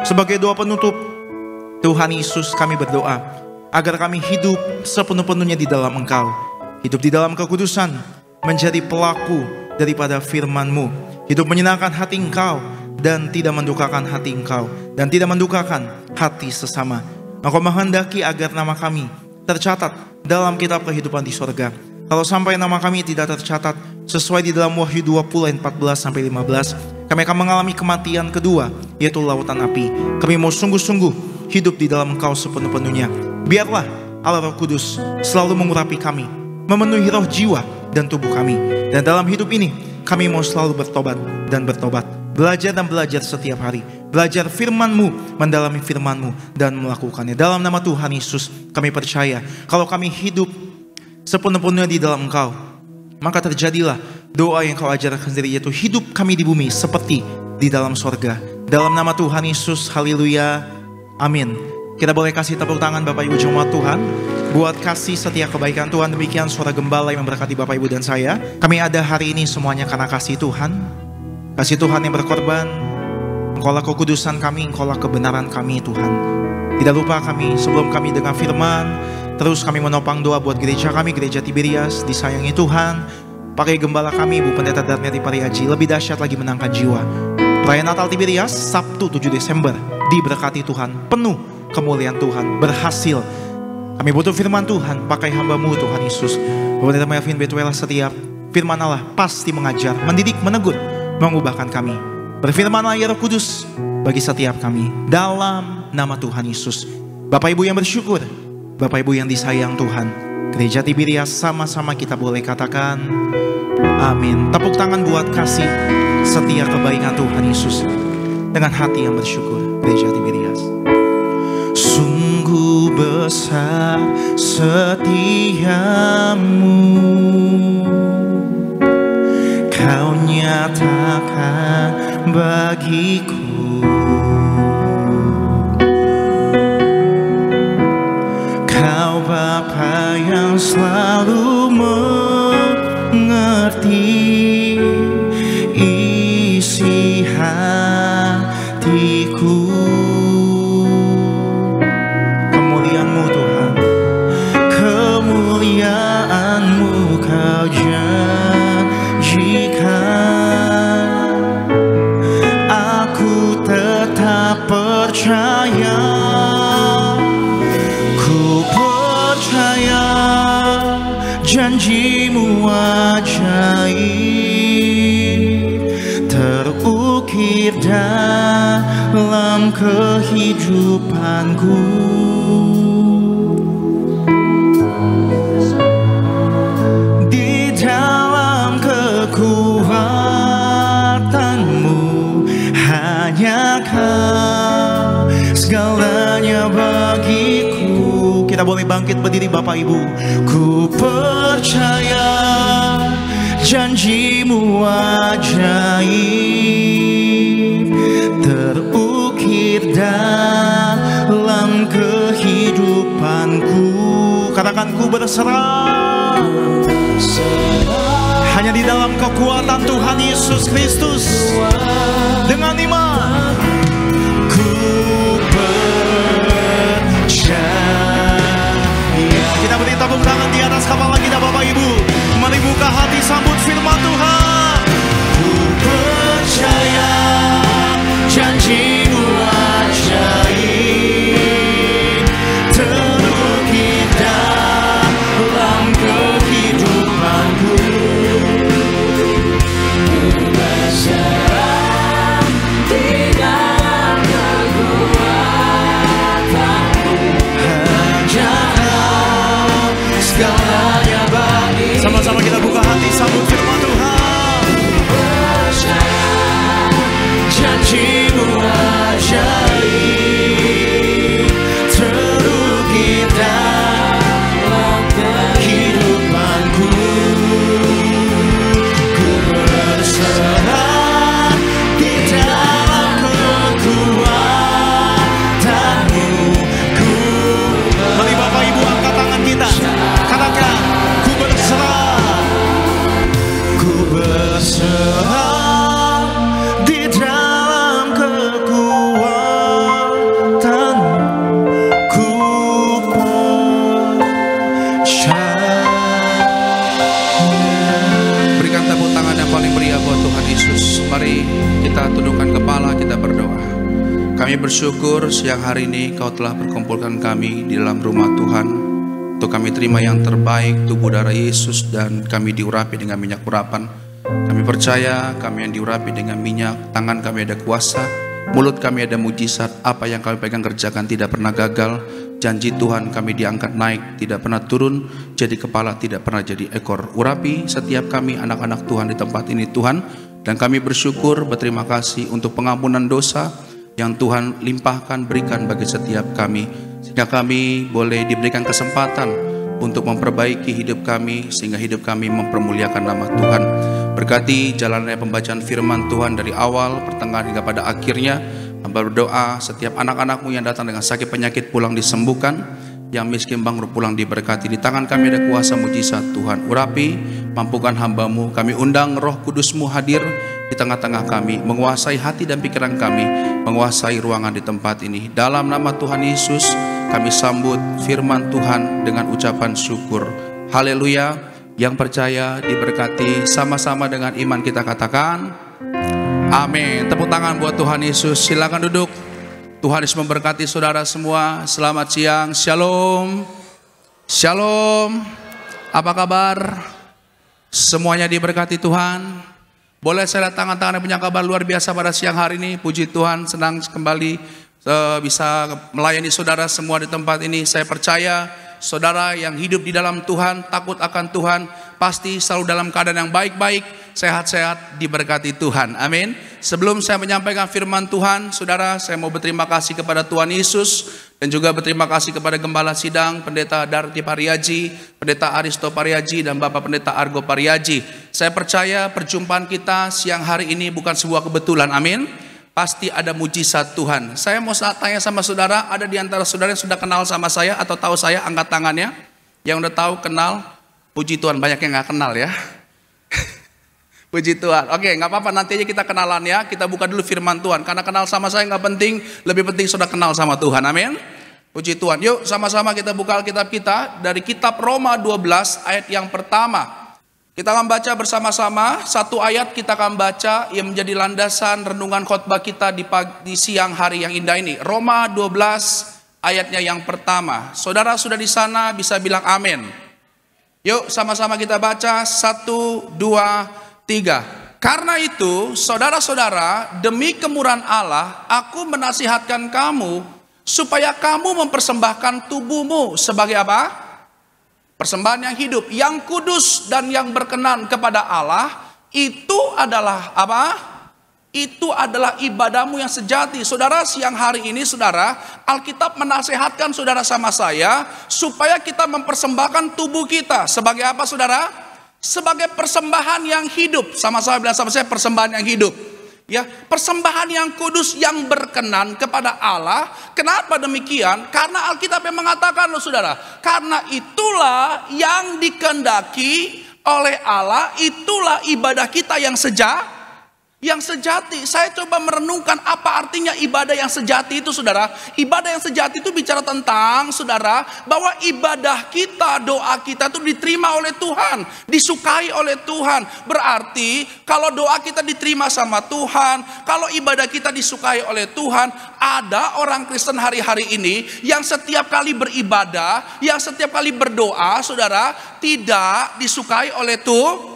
B: Sebagai doa penutup, Tuhan Yesus, kami berdoa agar kami hidup sepenuh-penuhnya di dalam Engkau, hidup di dalam kekudusan, menjadi pelaku daripada firman-Mu, hidup menyenangkan hati Engkau dan tidak mendukakan hati Engkau, dan tidak mendukakan hati sesama. Engkau menghendaki agar nama kami tercatat dalam kitab kehidupan di sorga. Kalau sampai nama kami tidak tercatat sesuai di dalam Wahyu 20 ayat 14 sampai 15, kami akan mengalami kematian kedua, yaitu lautan api. Kami mau sungguh-sungguh hidup di dalam Engkau sepenuh-penuhnya. Biarlah Allah Roh Kudus selalu mengurapi kami, memenuhi roh, jiwa, dan tubuh kami. Dan dalam hidup ini, kami mau selalu bertobat dan bertobat. Belajar dan belajar setiap hari. Belajar firman-Mu, mendalami firman-Mu, dan melakukannya. Dalam nama Tuhan Yesus, kami percaya kalau kami hidup sepenuh-penuhnya di dalam Engkau, maka terjadilah doa yang Kau ajarkan sendiri, yaitu hidup kami di bumi seperti di dalam sorga. Dalam nama Tuhan Yesus, haleluya, amin. Kita boleh kasih tepuk tangan Bapak Ibu jemaat Tuhan buat kasih setia kebaikan Tuhan. Demikian suara gembala yang memberkati Bapak Ibu dan saya. Kami ada hari ini semuanya karena kasih Tuhan. Kasih Tuhan yang berkorban. Engkaulah kekudusan kami, Engkaulah kebenaran kami Tuhan. Tidak lupa kami sebelum kami dengar firman, terus kami menopang doa buat gereja kami, Gereja Tiberias. Disayangi Tuhan. Pakai gembala kami, Ibu Pendeta Darmiati Pariaji. Lebih dahsyat lagi menangkan jiwa. Perayaan Natal Tiberias, Sabtu 7 Desember. Diberkati Tuhan, penuh kemuliaan Tuhan, berhasil. Kami butuh firman Tuhan, pakai hamba-Mu Tuhan Yesus. Bapak Pendeta Melvin Betuela, setiap firman Allah pasti mengajar, mendidik, menegur, mengubahkan kami. Berfirmanlah ya Roh Kudus bagi setiap kami, dalam nama Tuhan Yesus. Bapak Ibu yang bersyukur, Bapak Ibu yang disayang Tuhan, Gereja Tiberias, sama-sama kita boleh katakan amin. Tepuk tangan buat kasih setia kebaikan Tuhan Yesus dengan hati yang bersyukur. Gereja Tiberias. Sungguh besar setiamu, Kau nyatakan bagiku. Kau Bapa yang selalu mengerti isi hatiku. Kemuliaan-Mu Tuhan, kemuliaan-Mu Kau janjikan. Aku tetap percaya, ku percaya janji-Mu ajaib terukir dalam kehidupanku. Di dalam kekuatan-Mu hanya Kau segalanya bagiku. Kita Kita boleh bangkit berdiri Bapak Ibu. Ku percaya janjimu ajaib, terukir dalam kehidupanku. Katakan ku berserah. Hanya di dalam kekuatan Tuhan Yesus Kristus. Dengan iman ku percaya. Kita beri tepuk tangan di atas kepala kita Bapak Ibu. Mari buka hati sambut firman Tuhan. Ku percaya janjimu ajaib, terukir dalam kehidupanku. Ku berserah di dalam kekuatanmu. Hajarlah segalanya bagi. Sama-sama kita buka hati sambut firman Tuhan. Percaya janjimu ajaib, terukir dalam kehidupanku. Ku berserah di dalam kekuatanmu. Mari Bapak Ibu angkat tangan kita. Katakan, ku berserah. Ku berserah di dalam kekuatanmu. Ku percaya.
D: Berikan tepuk tangan yang paling meriah buat Tuhan Yesus. Mari kita tundukkan kepala, kita berdoa. Kami bersyukur siang hari ini Kau telah perkumpulkan kami di dalam rumah Tuhan. Untuk kami terima yang terbaik, tubuh darah Yesus, dan kami diurapi dengan minyak urapan. Kami percaya kami yang diurapi dengan minyak, tangan kami ada kuasa, mulut kami ada mujizat. Apa yang kami pegang kerjakan tidak pernah gagal. Janji Tuhan kami diangkat naik, tidak pernah turun, jadi kepala tidak pernah jadi ekor. Urapi setiap kami anak-anak Tuhan di tempat ini Tuhan. Dan kami bersyukur, berterima kasih untuk pengampunan dosa yang Tuhan limpahkan, berikan bagi setiap kami, sehingga kami boleh diberikan kesempatan untuk memperbaiki hidup kami, sehingga hidup kami mempermuliakan nama Tuhan. Berkati jalannya pembacaan firman Tuhan dari awal, pertengahan hingga pada akhirnya. Hamba berdoa setiap anak-anakmu yang datang dengan sakit penyakit pulang disembuhkan, yang miskin bangkrut pulang diberkati. Di tangan kami ada kuasa mujizat Tuhan. Urapi, mampukan hamba-Mu. Kami undang Roh Kudus-Mu hadir di tengah-tengah kami, menguasai hati dan pikiran kami, menguasai ruangan di tempat ini. Dalam nama Tuhan Yesus kami sambut firman Tuhan dengan ucapan syukur. Haleluya. Yang percaya diberkati, sama-sama dengan iman kita katakan amin. Tepuk tangan buat Tuhan Yesus. Silakan duduk. Tuhan Yesus memberkati saudara semua. Selamat siang. Shalom. Shalom. Apa kabar? Semuanya diberkati Tuhan. Boleh saya lihat tangan-tangan yang punya kabar luar biasa pada siang hari ini. Puji Tuhan, senang kembali bisa melayani saudara semua di tempat ini. Saya percaya saudara yang hidup di dalam Tuhan, takut akan Tuhan, pasti selalu dalam keadaan yang baik-baik, sehat-sehat, diberkati Tuhan. Amin. Sebelum saya menyampaikan firman Tuhan, saudara, saya mau berterima kasih kepada Tuhan Yesus, dan juga berterima kasih kepada Gembala Sidang, Pendeta Darti Pariaji, Pendeta Aristo Pariaji, dan Bapak Pendeta Argo Pariaji. Saya percaya perjumpaan kita siang hari ini bukan sebuah kebetulan. Amin. Pasti ada mujizat Tuhan. Saya mau tanya sama saudara, ada di antara saudara yang sudah kenal sama saya atau tahu saya, angkat tangannya. Yang udah tahu, kenal, puji Tuhan. Banyak yang gak kenal ya. Puji Tuhan. Oke, gak apa-apa, nanti aja kita kenalan ya. Kita buka dulu firman Tuhan. Karena kenal sama saya gak penting, lebih penting sudah kenal sama Tuhan. Amin. Puji Tuhan. Yuk sama-sama kita buka Alkitab kita dari kitab Roma 12 ayat yang pertama. Kita akan baca bersama-sama, satu ayat kita akan baca yang menjadi landasan renungan khotbah kita di siang hari yang indah ini. Roma 12 ayatnya yang pertama. Saudara sudah di sana bisa bilang amin. Yuk sama-sama kita baca, 1, 2, 3. Karena itu saudara-saudara, demi kemurahan Allah, aku menasihatkan kamu supaya kamu mempersembahkan tubuhmu sebagai apa? Persembahan yang hidup, yang kudus dan yang berkenan kepada Allah. Itu adalah apa? Itu adalah ibadahmu yang sejati. Saudara, siang hari ini saudara, Alkitab menasehatkan saudara sama saya supaya kita mempersembahkan tubuh kita. Sebagai apa saudara? Sebagai persembahan yang hidup. Sama-sama bilang sama saya, persembahan yang hidup. Ya, persembahan yang kudus yang berkenan kepada Allah. Kenapa demikian? Karena Alkitab yang mengatakan loh saudara, karena itulah yang dikehendaki oleh Allah, itulah ibadah kita yang sejati. Saya coba merenungkan apa artinya ibadah yang sejati itu saudara. Ibadah yang sejati itu bicara tentang saudara, bahwa ibadah kita, doa kita itu diterima oleh Tuhan, disukai oleh Tuhan. Berarti kalau doa kita diterima sama Tuhan, kalau ibadah kita disukai oleh Tuhan, ada orang Kristen hari-hari ini yang setiap kali beribadah, yang setiap kali berdoa saudara, tidak disukai oleh Tuhan.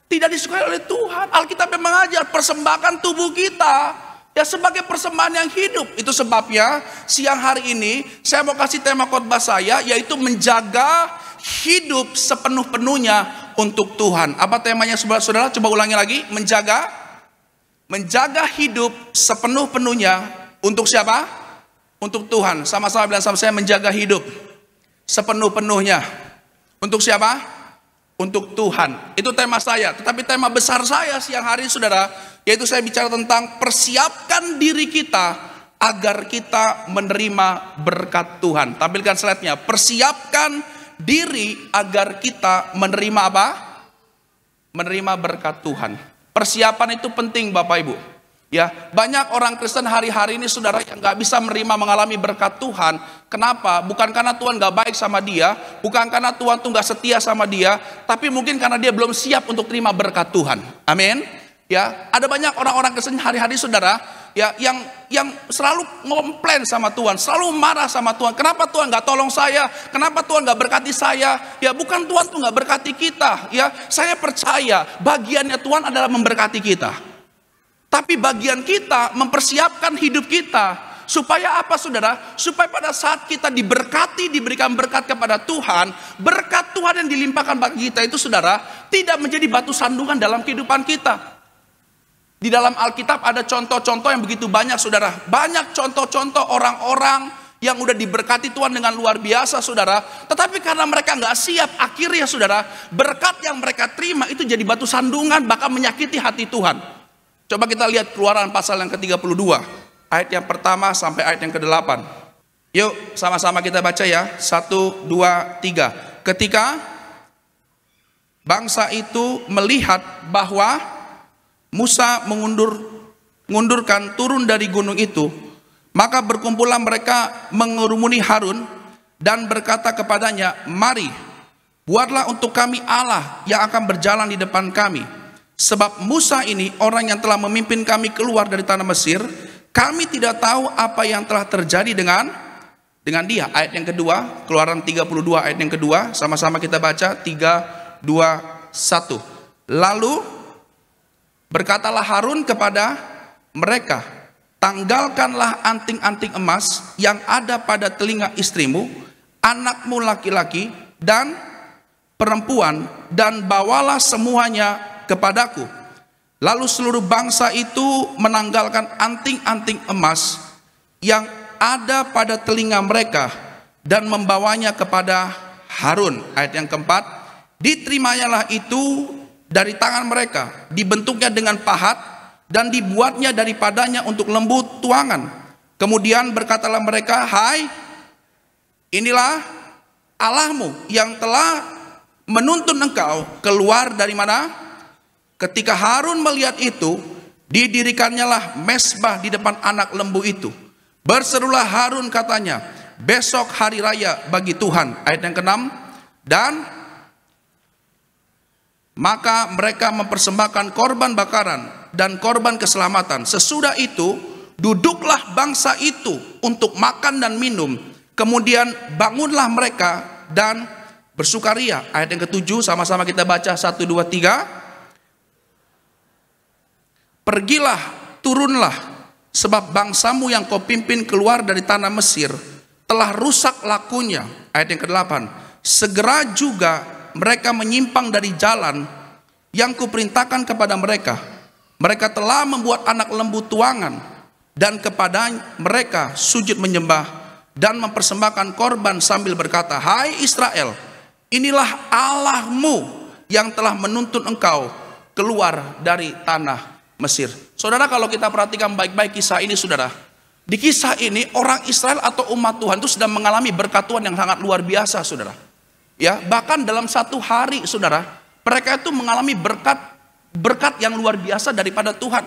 D: Tidak disukai oleh Tuhan. Alkitab yang mengajar persembahkan tubuh kita ya sebagai persembahan yang hidup. Itu sebabnya siang hari ini saya mau kasih tema khotbah saya, yaitu menjaga hidup sepenuh-penuhnya untuk Tuhan. Apa temanya saudara? Coba ulangi lagi. Menjaga hidup sepenuh-penuhnya untuk siapa? Untuk Tuhan. Sama-sama bilang sama saya, menjaga hidup sepenuh-penuhnya untuk siapa? Untuk Tuhan. Itu tema saya. Tetapi tema besar saya siang hari saudara, yaitu saya bicara tentang persiapkan diri kita agar kita menerima berkat Tuhan. Tampilkan slide-nya. Persiapkan diri agar kita menerima apa? Menerima berkat Tuhan. Persiapan itu penting Bapak Ibu. Ya, banyak orang Kristen hari-hari ini saudara yang gak bisa mengalami berkat Tuhan. Kenapa? Bukan karena Tuhan gak baik sama dia, bukan karena Tuhan tuh gak setia sama dia, tapi mungkin karena dia belum siap untuk terima berkat Tuhan. Amin. Ya, ada banyak orang-orang Kristen hari-hari saudara ya yang selalu ngomplain sama Tuhan, selalu marah sama Tuhan. Kenapa Tuhan gak tolong saya? Kenapa Tuhan gak berkati saya? Ya, bukan Tuhan tuh gak berkati kita. Ya, saya percaya bagiannya Tuhan adalah memberkati kita. Tapi bagian kita mempersiapkan hidup kita supaya apa saudara? Supaya pada saat kita diberkati, diberikan berkat kepada Tuhan, berkat Tuhan yang dilimpahkan bagi kita itu saudara, tidak menjadi batu sandungan dalam kehidupan kita. Di dalam Alkitab ada contoh-contoh yang begitu banyak saudara. Banyak contoh-contoh orang-orang yang udah diberkati Tuhan dengan luar biasa saudara. Tetapi karena mereka nggak siap, akhirnya saudara, berkat yang mereka terima itu jadi batu sandungan, bahkan menyakiti hati Tuhan. Coba kita lihat Keluaran pasal yang ke-32, ayat yang pertama sampai ayat yang ke-8. Yuk sama-sama kita baca ya. 1, 2, 3. Ketika bangsa itu melihat bahwa Musa mengundurkan turun dari gunung itu, maka berkumpullah mereka mengurumuni Harun dan berkata kepadanya, "Mari, buatlah untuk kami Allah yang akan berjalan di depan kami. Sebab Musa ini orang yang telah memimpin kami keluar dari tanah Mesir. Kami tidak tahu apa yang telah terjadi dengan dia." Ayat yang kedua, Keluaran 32 ayat yang kedua. Sama-sama kita baca 3, 2, 1. Lalu berkatalah Harun kepada mereka, "Tanggalkanlah anting-anting emas yang ada pada telinga istrimu, anakmu laki-laki dan perempuan, dan bawalah semuanya kepadaku." Lalu seluruh bangsa itu menanggalkan anting-anting emas yang ada pada telinga mereka dan membawanya kepada Harun. Ayat yang keempat, "Diterimalah itu dari tangan mereka, dibentuknya dengan pahat dan dibuatnya daripadanya untuk lembu tuangan. Kemudian berkatalah mereka, 'Hai, inilah Allahmu yang telah menuntun engkau keluar dari mana?' Ketika Harun melihat itu, didirikannya lah mezbah di depan anak lembu itu. Berserulah Harun katanya, 'Besok hari raya bagi Tuhan.'" Ayat yang ke-6, "Dan maka mereka mempersembahkan korban bakaran dan korban keselamatan. Sesudah itu duduklah bangsa itu untuk makan dan minum. Kemudian bangunlah mereka dan bersukaria." Ayat yang ke-7 sama-sama kita baca 1, 2, 3. "Pergilah, turunlah, sebab bangsamu yang kau pimpin keluar dari tanah Mesir telah rusak lakunya." Ayat yang ke-8, "Segera juga mereka menyimpang dari jalan yang kuperintahkan kepada mereka. Mereka telah membuat anak lembu tuangan, dan kepada mereka sujud menyembah dan mempersembahkan korban sambil berkata, "Hai Israel, inilah Allahmu yang telah menuntun engkau keluar dari tanah Mesir." Saudara, kalau kita perhatikan baik-baik kisah ini, saudara, di kisah ini orang Israel atau umat Tuhan itu sedang mengalami berkat Tuhan yang sangat luar biasa, saudara. Ya, bahkan dalam satu hari, saudara, mereka itu mengalami berkat yang luar biasa daripada Tuhan.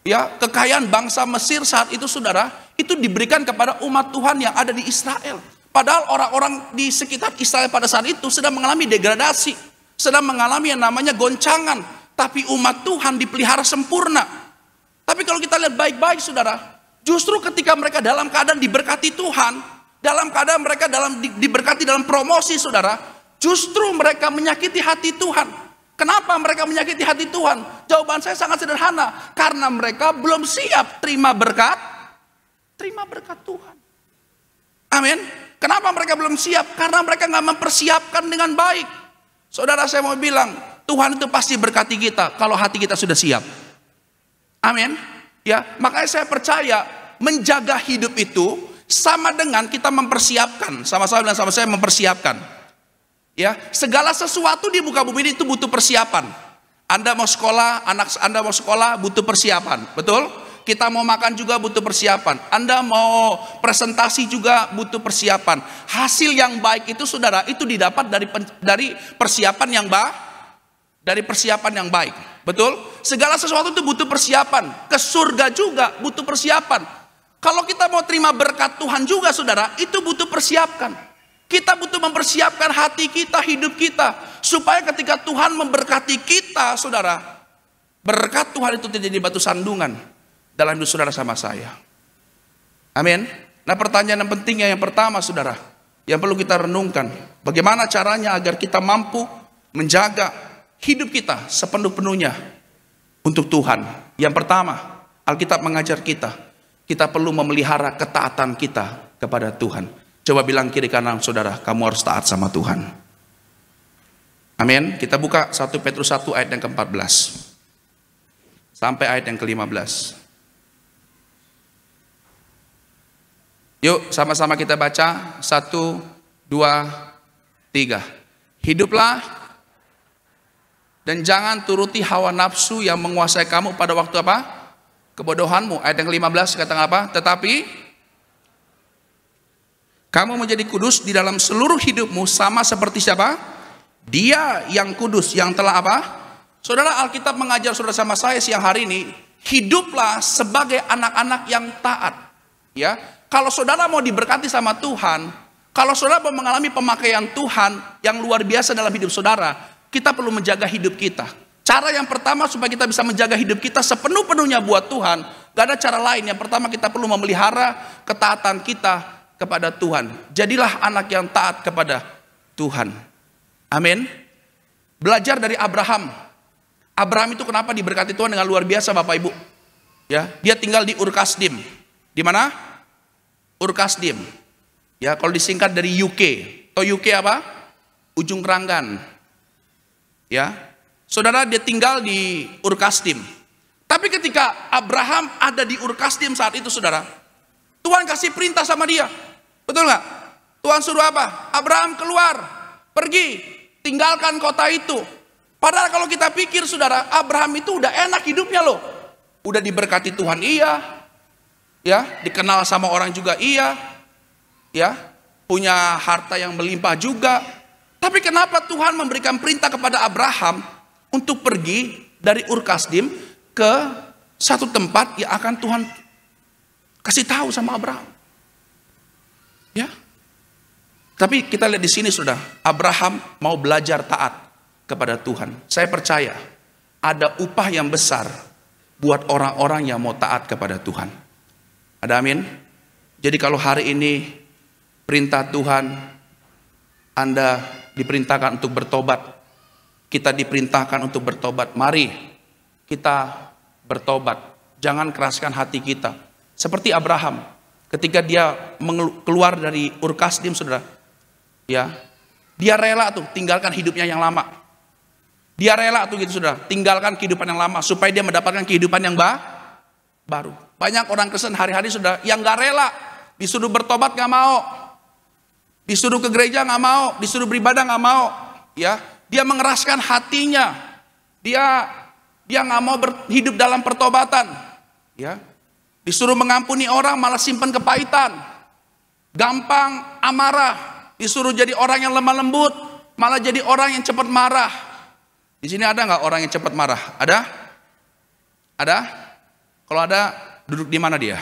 D: Ya, kekayaan bangsa Mesir saat itu, saudara, itu diberikan kepada umat Tuhan yang ada di Israel. Padahal orang-orang di sekitar Israel pada saat itu sedang mengalami degradasi, sedang mengalami yang namanya goncangan. Tapi umat Tuhan dipelihara sempurna. Tapi kalau kita lihat baik-baik, saudara, justru ketika mereka dalam keadaan diberkati Tuhan, dalam keadaan mereka diberkati dalam promosi, saudara, justru mereka menyakiti hati Tuhan. Kenapa mereka menyakiti hati Tuhan? Jawaban saya sangat sederhana. Karena mereka belum siap terima berkat Tuhan. Amin. Kenapa mereka belum siap? Karena mereka nggak mempersiapkan dengan baik. Saudara, saya mau bilang, Tuhan itu pasti berkati kita kalau hati kita sudah siap. Amin. Ya, makanya saya percaya menjaga hidup itu sama dengan kita mempersiapkan. Sama-sama dan sama saya mempersiapkan. Ya, segala sesuatu di muka bumi ini itu butuh persiapan. Anda mau sekolah, anak Anda mau sekolah, butuh persiapan. Betul? Kita mau makan juga butuh persiapan. Anda mau presentasi juga butuh persiapan. Hasil yang baik itu, saudara, itu didapat dari persiapan yang baik. Betul? Segala sesuatu itu butuh persiapan. Ke surga juga butuh persiapan. Kalau kita mau terima berkat Tuhan juga, saudara, itu butuh persiapan. Kita butuh mempersiapkan hati kita, hidup kita, supaya ketika Tuhan memberkati kita, saudara, berkat Tuhan itu tidak jadi batu sandungan dalam hidup saudara sama saya. Amin. Nah, pertanyaan yang pentingnya yang pertama, saudara, yang perlu kita renungkan, bagaimana caranya agar kita mampu menjaga hidup kita sepenuh-penuhnya untuk Tuhan. Yang pertama, Alkitab mengajar kita perlu memelihara ketaatan kita kepada Tuhan. Coba bilang kiri kanan saudara, kamu harus taat sama Tuhan. Amin. Kita buka 1 Petrus 1 ayat yang ke-14 sampai ayat yang ke-15. Yuk sama-sama kita baca. 1, 2, 3. Hiduplah dan jangan turuti hawa nafsu yang menguasai kamu pada waktu apa? Kebodohanmu. Ayat yang ke-15 katakan apa? Tetapi kamu menjadi kudus di dalam seluruh hidupmu sama seperti siapa? Dia yang kudus, yang telah apa? Saudara, Alkitab mengajar saudara sama saya siang hari ini, hiduplah sebagai anak-anak yang taat. Ya, kalau saudara mau diberkati sama Tuhan, kalau saudara mau mengalami pemakaian Tuhan yang luar biasa dalam hidup saudara, kita perlu menjaga hidup kita. Cara yang pertama supaya kita bisa menjaga hidup kita sepenuh-penuhnya buat Tuhan, gak ada cara lain. Yang pertama kita perlu memelihara ketaatan kita kepada Tuhan. Jadilah anak yang taat kepada Tuhan. Amin. Belajar dari Abraham. Abraham itu kenapa diberkati Tuhan dengan luar biasa, Bapak Ibu? Ya, dia tinggal di Ur Kasdim. Di mana? Ur Kasdim. Ya, kalau disingkat dari UK. Atau UK apa? Ujung Keranggan. Ya. Saudara, dia tinggal di Ur Kasdim. Tapi ketika Abraham ada di Ur Kasdim saat itu, saudara, Tuhan kasih perintah sama dia. Betul nggak? Tuhan suruh apa? Abraham keluar, pergi, tinggalkan kota itu. Padahal kalau kita pikir, saudara, Abraham itu udah enak hidupnya loh. Udah diberkati Tuhan, iya. Ya, dikenal sama orang juga, iya. Ya, punya harta yang melimpah juga. Tapi kenapa Tuhan memberikan perintah kepada Abraham untuk pergi dari Ur Kasdim ke satu tempat yang akan Tuhan kasih tahu sama Abraham? Ya. Tapi kita lihat di sini, saudara, Abraham mau belajar taat kepada Tuhan. Saya percaya ada upah yang besar buat orang-orang yang mau taat kepada Tuhan. Ada amin? Jadi kalau hari ini perintah Tuhan, Anda diperintahkan untuk bertobat, kita diperintahkan untuk bertobat. Mari kita bertobat. Jangan keraskan hati kita. Seperti Abraham, ketika dia keluar dari Ur Kasdim, saudara, ya, dia rela tuh tinggalkan hidupnya yang lama. Dia rela tuh gitu saudara, tinggalkan kehidupan yang lama supaya dia mendapatkan kehidupan yang baru. Banyak orang Kristen hari-hari sudah yang gak rela, disuruh bertobat gak mau, disuruh ke gereja gak mau, disuruh beribadah gak mau, ya. Dia mengeraskan hatinya, dia gak mau hidup dalam pertobatan, ya. Disuruh mengampuni orang malah simpan kepahitan, gampang amarah, disuruh jadi orang yang lemah lembut malah jadi orang yang cepat marah. Di sini ada nggak orang yang cepat marah? Ada? Ada? Kalau ada, duduk di mana dia?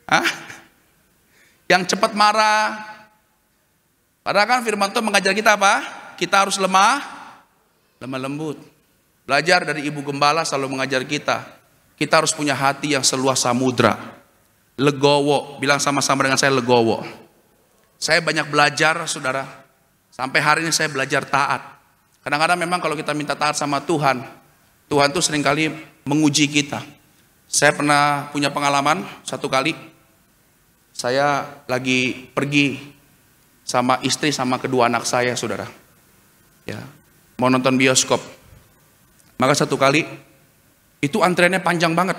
D: Hah? Yang cepat marah. Padahal kan firman Tuhan mengajar kita apa? Kita harus lemah lembut. Belajar dari Ibu Gembala selalu mengajar kita. Kita harus punya hati yang seluas samudra. Legowo, bilang sama-sama dengan saya, legowo. Saya banyak belajar saudara. Sampai hari ini saya belajar taat. Kadang-kadang memang kalau kita minta taat sama Tuhan, Tuhan tuh seringkali menguji kita. Saya pernah punya pengalaman satu kali, saya lagi pergi sama istri sama kedua anak saya saudara, ya, mau nonton bioskop. Maka satu kali itu antriannya panjang banget,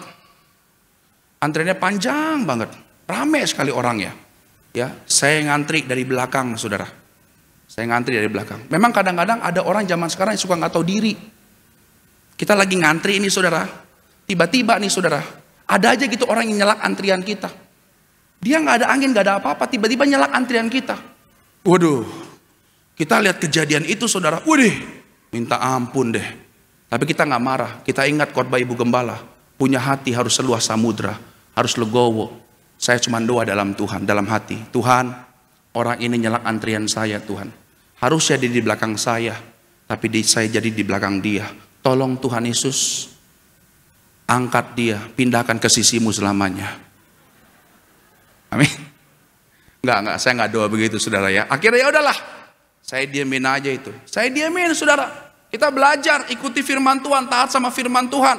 D: rame sekali orangnya. Ya, saya ngantri dari belakang saudara. Saya ngantri dari belakang. Memang kadang-kadang ada orang zaman sekarang yang suka nggak tahu diri. Kita lagi ngantri ini saudara. Tiba-tiba nih saudara, ada aja gitu orang yang nyelak antrian kita. Dia nggak ada angin, nggak ada apa-apa, tiba-tiba nyelak antrian kita. Waduh, kita lihat kejadian itu saudara. Waduh, minta ampun deh. Tapi kita nggak marah. Kita ingat khotbah Ibu Gembala. Punya hati harus seluas samudra, harus legowo. Saya cuma doa dalam Tuhan, dalam hati. Tuhan, orang ini nyelak antrian saya Tuhan. Harusnya dia di belakang saya, tapi saya jadi di belakang dia. Tolong Tuhan Yesus, angkat dia, pindahkan ke sisimu selamanya. Amin. Enggak, saya nggak doa begitu saudara ya. Akhirnya ya udahlah, saya diamin aja itu. Saya diamin saudara. Kita belajar ikuti firman Tuhan, taat sama firman Tuhan.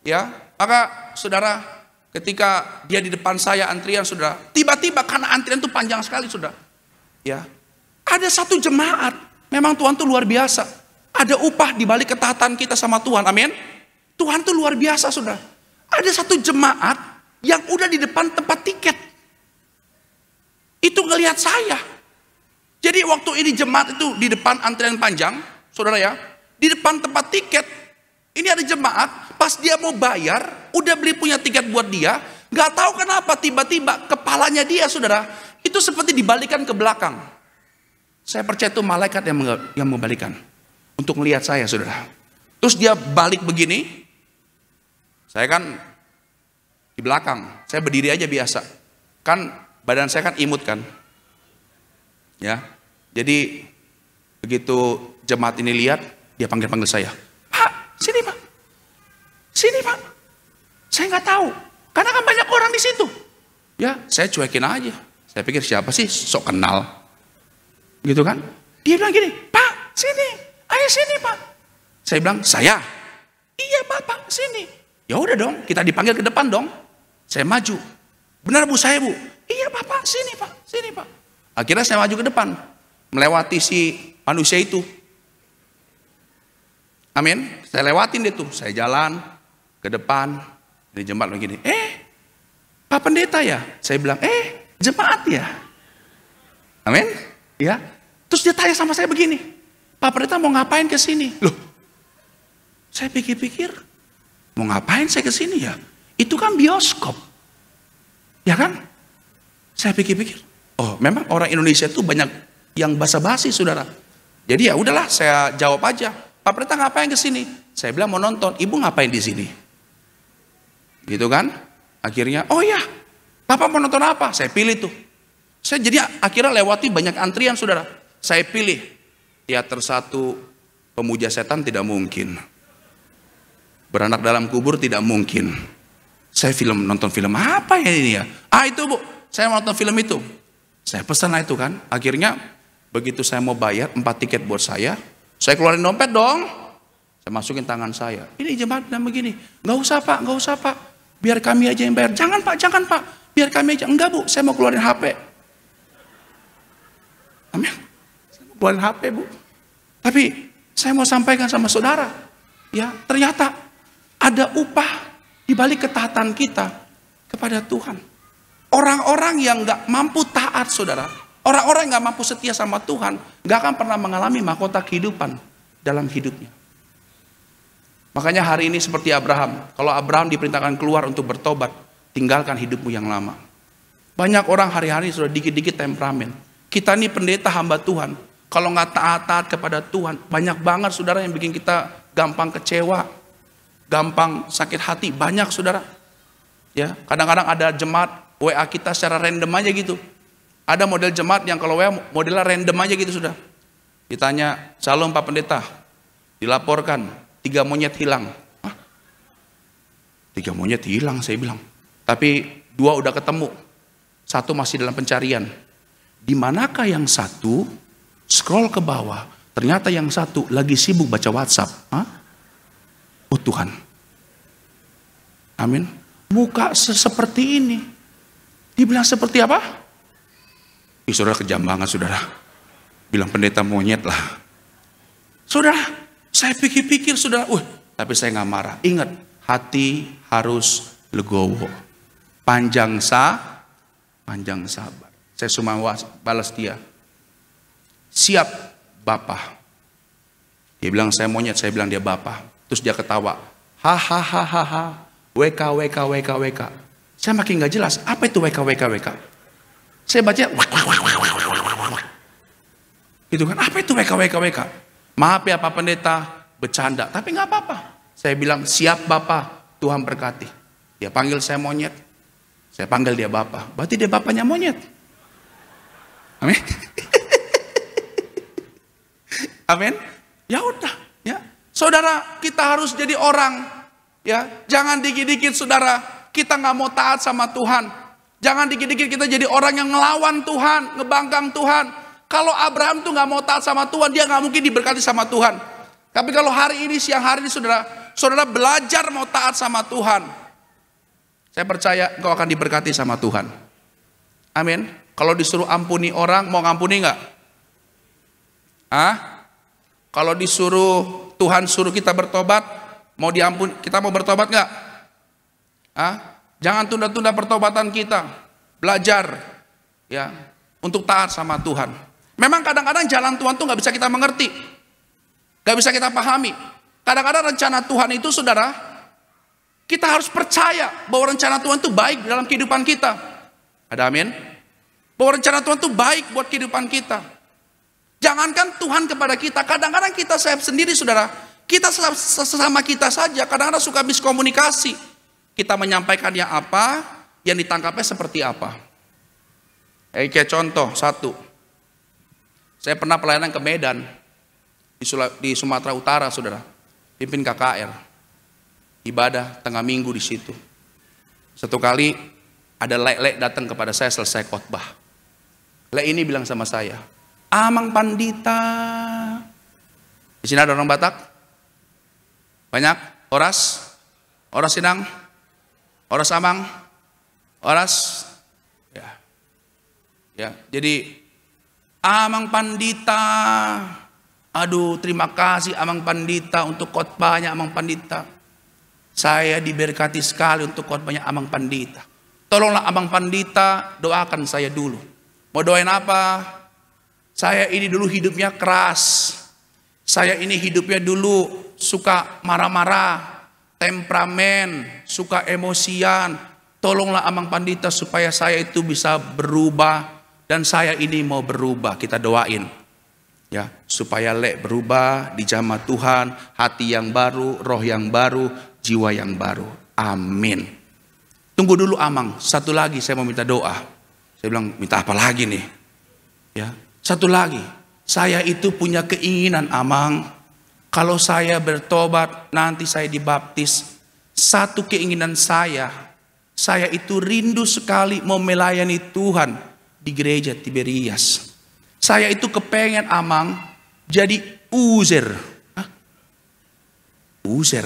D: Ya, maka saudara, ketika dia di depan saya antrian saudara, tiba-tiba karena antrian itu panjang sekali saudara. Ya. Ada satu jemaat, memang Tuhan tuh luar biasa. Ada upah di balik ketaatan kita sama Tuhan, amin. Tuhan tuh luar biasa saudara. Ada satu jemaat yang udah di depan tempat tiket. Itu ngelihat saya. Jadi waktu ini jemaat itu di depan antrian panjang, saudara ya. Di depan tempat tiket, ini ada jemaat, pas dia mau bayar, udah beli punya tiket buat dia, gak tahu kenapa tiba-tiba kepalanya dia saudara, itu seperti dibalikan ke belakang. Saya percaya itu malaikat yang membalikan untuk melihat saya saudara. Terus dia balik begini, saya kan di belakang, saya berdiri aja biasa. Kan badan saya kan imut kan, ya. Jadi begitu jemaat ini lihat, dia panggil saya, Pak, sini Pak, sini Pak. Saya nggak tahu, karena kan banyak orang di situ. Ya, saya cuekin aja. Saya pikir siapa sih, sok kenal. Gitu kan? Dia bilang gini, Pak, sini, ayo sini Pak. Saya bilang, saya? Iya Bapak, sini. Ya udah dong, kita dipanggil ke depan dong. Saya maju. Benar Bu, saya Bu? Iya Bapak, sini Pak, sini Pak. Akhirnya saya maju ke depan, melewati si manusia itu. Amin. Saya lewatin dia tuh, saya jalan ke depan. Ini jemaat begini, Pak Pendeta ya? Saya bilang, jemaat ya? Amin. Ya, terus dia tanya sama saya begini, Pak Pendeta mau ngapain ke sini? Loh, saya pikir-pikir, mau ngapain saya ke sini ya? Itu kan bioskop, ya kan? Saya pikir-pikir, oh memang orang Indonesia itu banyak yang basa-basi saudara. Jadi ya udahlah, saya jawab aja, Pak Pendeta ngapain ke sini? Saya bilang mau nonton. Ibu ngapain di sini? Gitu kan? Akhirnya, oh ya, Bapak mau nonton apa? Saya pilih tuh. Saya jadi akhirnya lewati banyak antrian saudara. Saya pilih teater 1 pemuja setan tidak mungkin. Beranak dalam kubur tidak mungkin. Saya nonton film apa ya ini ya? Itu Bu, saya mau nonton film itu. Saya pesan itu kan. Akhirnya begitu saya mau bayar 4 tiket buat saya keluarin dompet dong. Saya masukin tangan saya. Ini jemaat bilang begini, nggak usah Pak, biar kami aja yang bayar. Jangan Pak, biar kami aja. Enggak Bu, saya mau keluarin HP. Amin. Saya mau keluarin HP Bu. Tapi Saya mau sampaikan sama saudara, ya, ternyata ada upah di balik ketaatan kita kepada Tuhan. Orang-orang yang nggak mampu taat, saudara, orang-orang yang nggak mampu setia sama Tuhan, nggak akan pernah mengalami mahkota kehidupan dalam hidupnya. Makanya hari ini seperti Abraham, kalau Abraham diperintahkan keluar untuk bertobat, tinggalkan hidupmu yang lama. Banyak orang hari-hari sudah dikit-dikit temperamen. Kita ini pendeta hamba Tuhan, kalau nggak taat kepada Tuhan, banyak banget saudara yang bikin kita gampang kecewa, gampang sakit hati, banyak saudara. Ya, kadang-kadang ada jemaat WA kita secara random aja gitu. Ada model jemaat yang kalau WA modelnya random aja gitu sudah. Ditanya, "Shalom Pak Pendeta, dilaporkan 3 monyet hilang." Hah? 3 monyet hilang, saya bilang. Tapi 2 udah ketemu, 1 masih dalam pencarian. Di manakah yang 1? Scroll ke bawah, ternyata yang 1 lagi sibuk baca WhatsApp. Hah? Oh Tuhan. Amin. Muka seperti ini. Dibilang seperti apa? Saudara kejam banget saudara. Bilang pendeta monyet lah. Saudara, saya pikir-pikir saudara. Tapi saya nggak marah. Ingat, hati harus legowo. Panjang sabar. Saya cuma balas dia. Siap Bapak. Dia bilang saya monyet, saya bilang dia Bapak. Terus dia ketawa. Hahaha. WK. Saya makin gak jelas. Apa itu WK? Saya baca. Gitu kan. Apa itu WK? Maaf ya Pak Pendeta. Bercanda. Tapi gak apa-apa. Saya bilang siap Bapak. Tuhan berkati. Dia panggil saya monyet. Saya panggil dia Bapak. Berarti dia bapaknya monyet. Amin. Amin. Ya udah, ya. Saudara, kita harus jadi orang, ya. Jangan dikit-dikit saudara, kita nggak mau taat sama Tuhan. Jangan dikit-dikit kita jadi orang yang ngelawan Tuhan, ngebangkang Tuhan. Kalau Abraham tuh nggak mau taat sama Tuhan, dia nggak mungkin diberkati sama Tuhan. Tapi kalau hari ini, siang hari ini saudara belajar mau taat sama Tuhan, saya percaya engkau akan diberkati sama Tuhan. Amin. Kalau disuruh ampuni orang, mau ngampuni nggak? Kalau disuruh Tuhan suruh kita bertobat, mau diampuni, kita mau bertobat nggak? Jangan tunda-tunda pertobatan kita. Belajar, ya, untuk taat sama Tuhan. Memang kadang-kadang jalan Tuhan tuh nggak bisa kita mengerti, nggak bisa kita pahami. Kadang-kadang rencana Tuhan itu, saudara, kita harus percaya bahwa rencana Tuhan itu baik dalam kehidupan kita. Ada amin? Bahwa rencana Tuhan itu baik buat kehidupan kita. Jangankan Tuhan kepada kita, kadang-kadang kita sendiri saudara, kita sesama kita saja, kadang-kadang suka miskomunikasi. Kita menyampaikan yang apa, yang ditangkapnya seperti apa. Kayak contoh, 1. Saya pernah pelayanan ke Medan, di Sumatera Utara saudara, pimpin KKR. Ibadah tengah minggu di situ. Satu kali ada lek-lek datang kepada saya selesai khotbah. Lek ini bilang sama saya, Amang Pandita. Di sini ada orang Batak? Banyak? Oras Sinang? Oras Amang? Oras? Ya. Jadi Amang Pandita. Aduh, terima kasih Amang Pandita untuk khotbahnya Amang Pandita. Saya diberkati sekali untuk khotbahnya Amang Pandita. Tolonglah Amang Pandita doakan saya dulu. Mau doain apa? Saya ini dulu hidupnya keras. Saya ini hidupnya dulu suka marah-marah, temperamen, suka emosian. Tolonglah Amang Pandita supaya saya itu bisa berubah. Dan saya ini mau berubah. Kita doain. Ya, supaya Lek berubah di jamaah Tuhan. Hati yang baru, roh yang baru, jiwa yang baru. Amin. Tunggu dulu Amang. Satu lagi saya mau minta doa. Saya bilang, minta apa lagi nih? Ya. Satu lagi, saya itu punya keinginan Amang, kalau saya bertobat nanti saya dibaptis. Satu keinginan saya itu rindu sekali mau melayani Tuhan di gereja Tiberias. Saya itu kepengen Amang jadi user. User.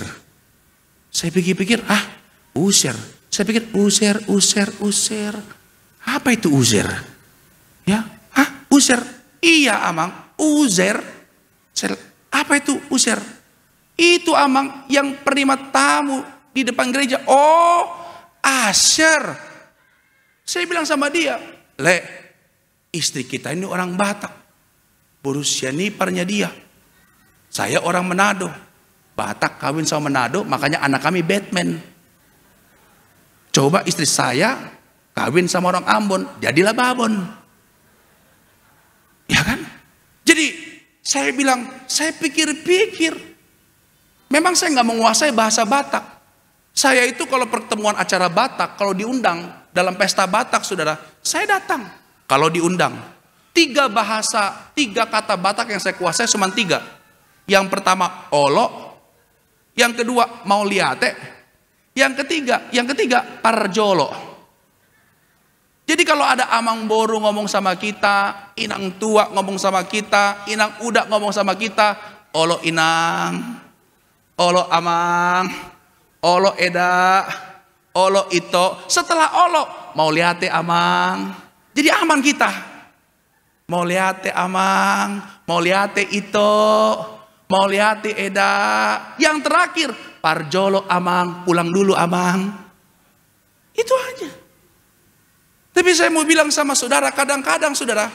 D: Saya pikir-pikir, user. Saya pikir user. Apa itu user? Ya. User, iya Amang, user. Apa itu Pusher? Itu Amang yang penerima tamu di depan gereja. Oh, Asher. Saya bilang sama dia, Le, istri kita ini orang Batak. Borussia Niparnya dia. Saya orang Manado. Batak kawin sama Manado, makanya anak kami Batman. Coba istri saya kawin sama orang Ambon, jadilah Babon. Ya kan? Jadi saya bilang, saya pikir-pikir. Memang saya nggak menguasai bahasa Batak. Saya itu kalau pertemuan acara Batak, kalau diundang dalam pesta Batak, saudara, saya datang. Kalau diundang, 3 kata Batak yang saya kuasai cuma 3. Yang pertama, olo. Yang kedua, mau liate. Yang ketiga, parjolo. Jadi kalau ada Amang Boru ngomong sama kita, Inang Tua ngomong sama kita, Inang Uda ngomong sama kita, olo Inang, olo Amang, olo Eda, olo Ito. Setelah olo, mau liate Amang. Jadi aman kita. Mau liate Amang, mau liate Ito, mau liate Eda. Yang terakhir, parjolo Amang, pulang dulu Amang. Itu aja. Tapi saya mau bilang sama saudara, kadang-kadang saudara,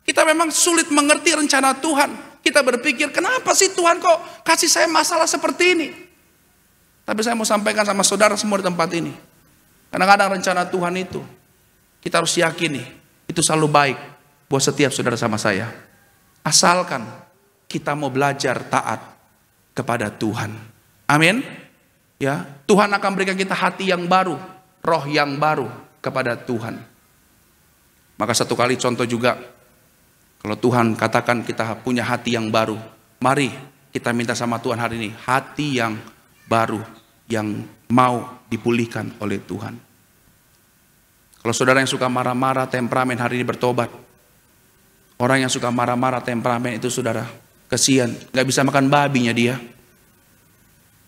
D: kita memang sulit mengerti rencana Tuhan. Kita berpikir, kenapa sih Tuhan kok kasih saya masalah seperti ini? Tapi saya mau sampaikan sama saudara semua di tempat ini. Kadang-kadang rencana Tuhan itu, kita harus yakini, itu selalu baik buat setiap saudara sama saya. Asalkan kita mau belajar taat kepada Tuhan. Amin. Ya, Tuhan akan berikan kita hati yang baru, roh yang baru kepada Tuhan. Maka satu kali contoh juga, kalau Tuhan katakan kita punya hati yang baru, mari kita minta sama Tuhan hari ini, hati yang baru, yang mau dipulihkan oleh Tuhan. Kalau saudara yang suka marah-marah, temperamen hari ini bertobat. Orang yang suka marah-marah, temperamen itu saudara, kesian, gak bisa makan babinya dia.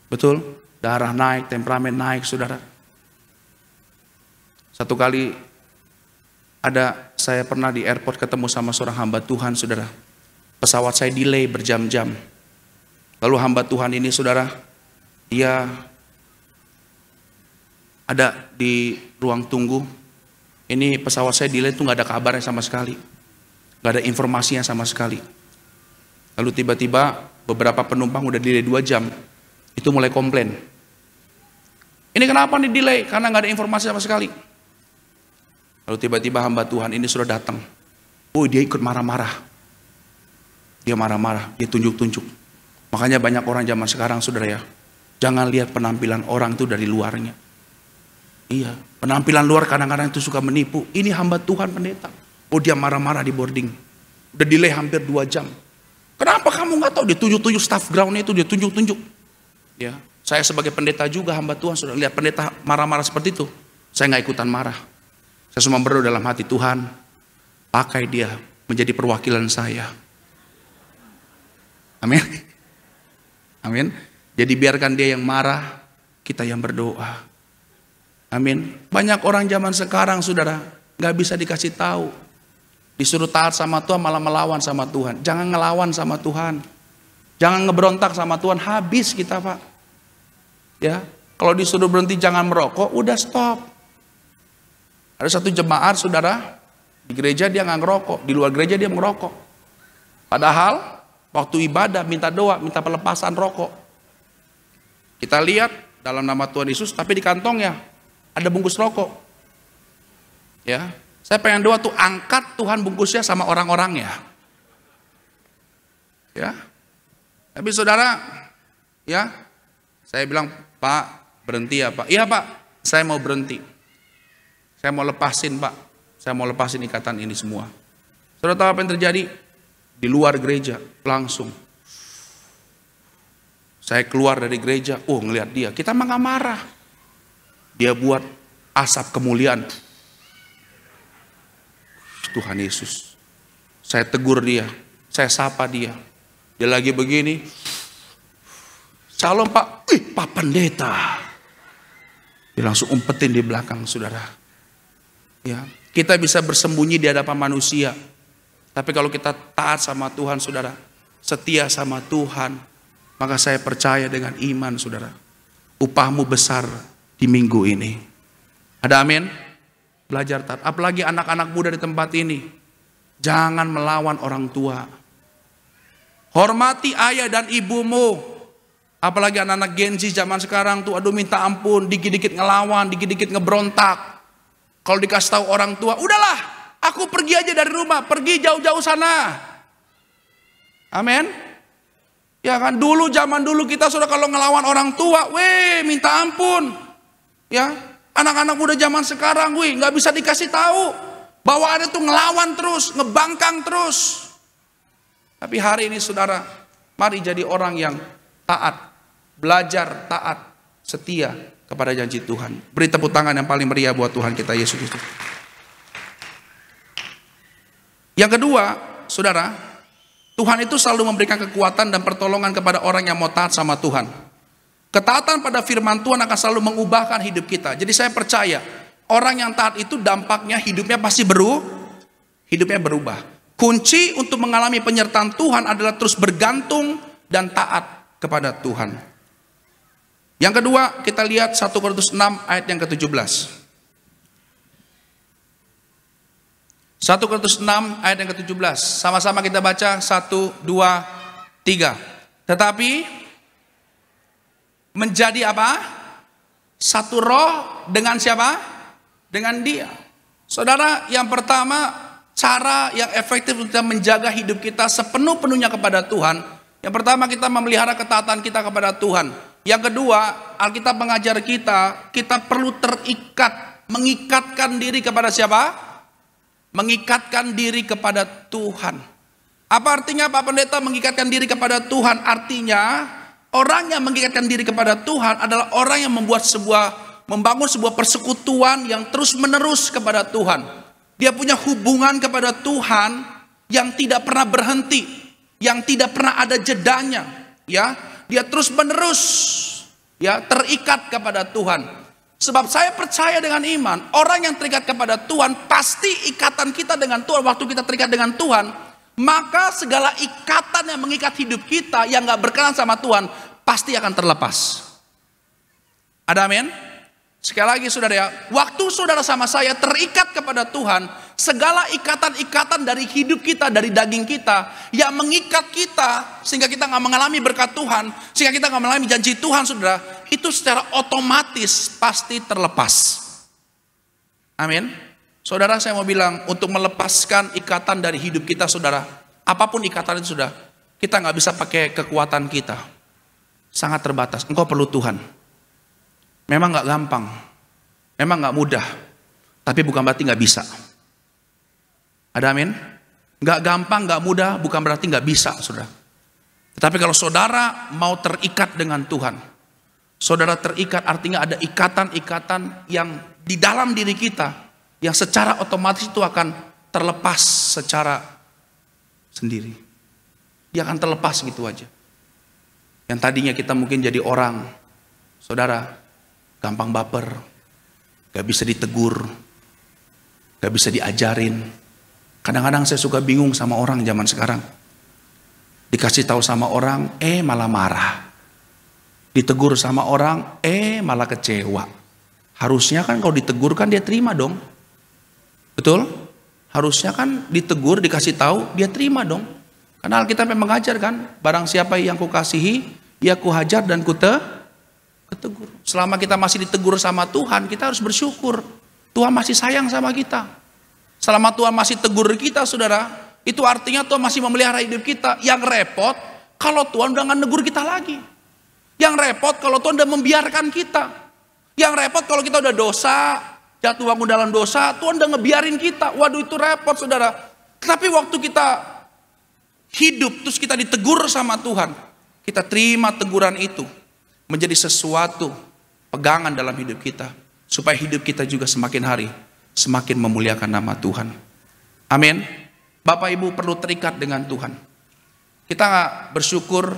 D: Betul? Darah naik, temperamen naik saudara. Satu kali saya pernah di airport ketemu sama seorang hamba Tuhan saudara. Pesawat saya delay berjam-jam. Lalu hamba Tuhan ini saudara, dia ada di ruang tunggu. Ini pesawat saya delay itu gak ada kabarnya sama sekali. Gak ada informasinya sama sekali. Lalu tiba-tiba beberapa penumpang udah delay 2 jam. Itu mulai komplain. Ini kenapa nih delay? Karena gak ada informasi sama sekali. Lalu tiba-tiba hamba Tuhan ini sudah datang. Oh, dia ikut marah-marah. Dia marah-marah, dia tunjuk-tunjuk. Makanya banyak orang zaman sekarang saudara ya, jangan lihat penampilan orang itu dari luarnya. Iya, penampilan luar kadang-kadang itu suka menipu. Ini hamba Tuhan pendeta. Oh, dia marah-marah di boarding. Udah delay hampir 2 jam. Kenapa kamu nggak tahu? Dia tunjuk-tunjuk staff groundnya itu, dia tunjuk-tunjuk. Ya, saya sebagai pendeta juga hamba Tuhan sudah lihat pendeta marah-marah seperti itu. Saya nggak ikutan marah. Saya cuma berdoa dalam hati, Tuhan, pakai dia menjadi perwakilan saya. Amin. Amin. Jadi biarkan dia yang marah, kita yang berdoa. Amin. Banyak orang zaman sekarang saudara, gak bisa dikasih tahu. Disuruh taat sama Tuhan malah melawan sama Tuhan. Jangan ngelawan sama Tuhan. Jangan ngeberontak sama Tuhan, habis kita Pak. Ya, kalau disuruh berhenti jangan merokok, udah stop. Ada satu jemaat saudara, di gereja dia nggak ngerokok, di luar gereja dia merokok. Padahal waktu ibadah minta doa, minta pelepasan rokok. Kita lihat dalam nama Tuhan Yesus, tapi di kantongnya ada bungkus rokok. Ya, saya pengen doa tuh, angkat Tuhan bungkusnya sama orang-orangnya. Ya, tapi saudara, ya, saya bilang, Pak, berhenti ya Pak. Iya Pak, saya mau berhenti. Saya mau lepasin Pak, saya mau lepasin ikatan ini semua. Saudara tahu apa yang terjadi? Di luar gereja, langsung. Saya keluar dari gereja, ngelihat dia, kita mah gak marah. Dia buat asap kemuliaan. Tuhan Yesus. Saya tegur dia, saya sapa dia. Dia lagi begini. Shalom Pak, Pak Pendeta. Dia langsung umpetin di belakang saudara. Ya, kita bisa bersembunyi di hadapan manusia. Tapi kalau kita taat sama Tuhan saudara, setia sama Tuhan, maka saya percaya dengan iman saudara, upahmu besar di minggu ini. Ada amin? Belajar taat. Apalagi anak-anak muda di tempat ini, jangan melawan orang tua. Hormati ayah dan ibumu. Apalagi anak-anak Gen Z zaman sekarang tuh, aduh minta ampun, dikit-dikit ngelawan, dikit-dikit ngebrontak. Kalau dikasih tahu orang tua, udahlah, aku pergi aja dari rumah, pergi jauh-jauh sana. Amin. Ya kan, zaman dulu kita sudah kalau ngelawan orang tua, minta ampun. Ya, anak-anak muda zaman sekarang, nggak bisa dikasih tahu bahwa ada tuh ngelawan terus, ngebangkang terus. Tapi hari ini saudara, mari jadi orang yang taat, belajar taat, setia kepada janji Tuhan. Beri tepuk tangan yang paling meriah buat Tuhan kita Yesus Kristus. Yang kedua, saudara, Tuhan itu selalu memberikan kekuatan dan pertolongan kepada orang yang mau taat sama Tuhan. Ketaatan pada firman Tuhan akan selalu mengubahkan hidup kita. Jadi saya percaya, orang yang taat itu dampaknya hidupnya pasti berubah. Kunci untuk mengalami penyertaan Tuhan adalah terus bergantung dan taat kepada Tuhan. Yang kedua, kita lihat 1 Korintus 6 ayat yang ke-17. 1 Korintus 6 ayat yang ke-17. Sama-sama kita baca 1, 2, 3. Tetapi menjadi apa? Satu roh dengan siapa? Dengan Dia. Saudara, yang pertama, cara yang efektif untuk kita menjaga hidup kita sepenuh-penuhnya kepada Tuhan. Yang pertama, kita memelihara ketaatan kita kepada Tuhan. Yang kedua, Alkitab mengajar kita perlu terikat, mengikatkan diri kepada siapa? Mengikatkan diri kepada Tuhan. Apa artinya Pak Pendeta mengikatkan diri kepada Tuhan? Artinya, orang yang mengikatkan diri kepada Tuhan adalah orang yang membangun sebuah persekutuan yang terus menerus kepada Tuhan. Dia punya hubungan kepada Tuhan yang tidak pernah berhenti, yang tidak pernah ada jedanya, ya. Dia terus menerus, ya, terikat kepada Tuhan. Sebab saya percaya dengan iman, orang yang terikat kepada Tuhan, pasti ikatan kita dengan Tuhan, waktu kita terikat dengan Tuhan, maka segala ikatan yang mengikat hidup kita yang gak berkenan sama Tuhan, pasti akan terlepas. Ada amin? Sekali lagi saudara ya, waktu saudara sama saya terikat kepada Tuhan, segala ikatan-ikatan dari hidup kita, dari daging kita, yang mengikat kita, sehingga kita gak mengalami berkat Tuhan, sehingga kita gak mengalami janji Tuhan saudara, itu secara otomatis pasti terlepas. Amin. Saudara, saya mau bilang, untuk melepaskan ikatan dari hidup kita saudara, apapun ikatan itu saudara, kita gak bisa pakai kekuatan kita. Sangat terbatas, engkau perlu Tuhan. Memang gak gampang, memang gak mudah, tapi bukan berarti gak bisa. Ada amin? Gak gampang, gak mudah, bukan berarti gak bisa, saudara. Tetapi kalau saudara mau terikat dengan Tuhan, saudara terikat artinya ada ikatan-ikatan yang di dalam diri kita, yang secara otomatis itu akan terlepas secara sendiri. Dia akan terlepas gitu aja. Yang tadinya kita mungkin jadi orang, saudara, gampang baper, gak bisa ditegur, gak bisa diajarin. Kadang-kadang saya suka bingung sama orang zaman sekarang. Dikasih tahu sama orang, malah marah. Ditegur sama orang, malah kecewa. Harusnya kan kalau ditegur kan dia terima dong. Betul? Harusnya kan ditegur, dikasih tahu, dia terima dong. Karena Alkitab memang mengajar kan, barang siapa yang kukasihi, ya kuhajar dan kutegur. Selama kita masih ditegur sama Tuhan, kita harus bersyukur. Tuhan masih sayang sama kita. Selama Tuhan masih tegur kita saudara, itu artinya Tuhan masih memelihara hidup kita. Yang repot kalau Tuhan udah gak negur kita lagi. Yang repot kalau Tuhan udah membiarkan kita. Yang repot kalau kita udah dosa, jatuh bangun dalam dosa, Tuhan udah ngebiarin kita. Waduh, itu repot saudara. Tapi waktu kita hidup terus kita ditegur sama Tuhan, kita terima teguran itu menjadi sesuatu pegangan dalam hidup kita, supaya hidup kita juga semakin hari semakin memuliakan nama Tuhan. Amin. Bapak Ibu perlu terikat dengan Tuhan. Kita bersyukur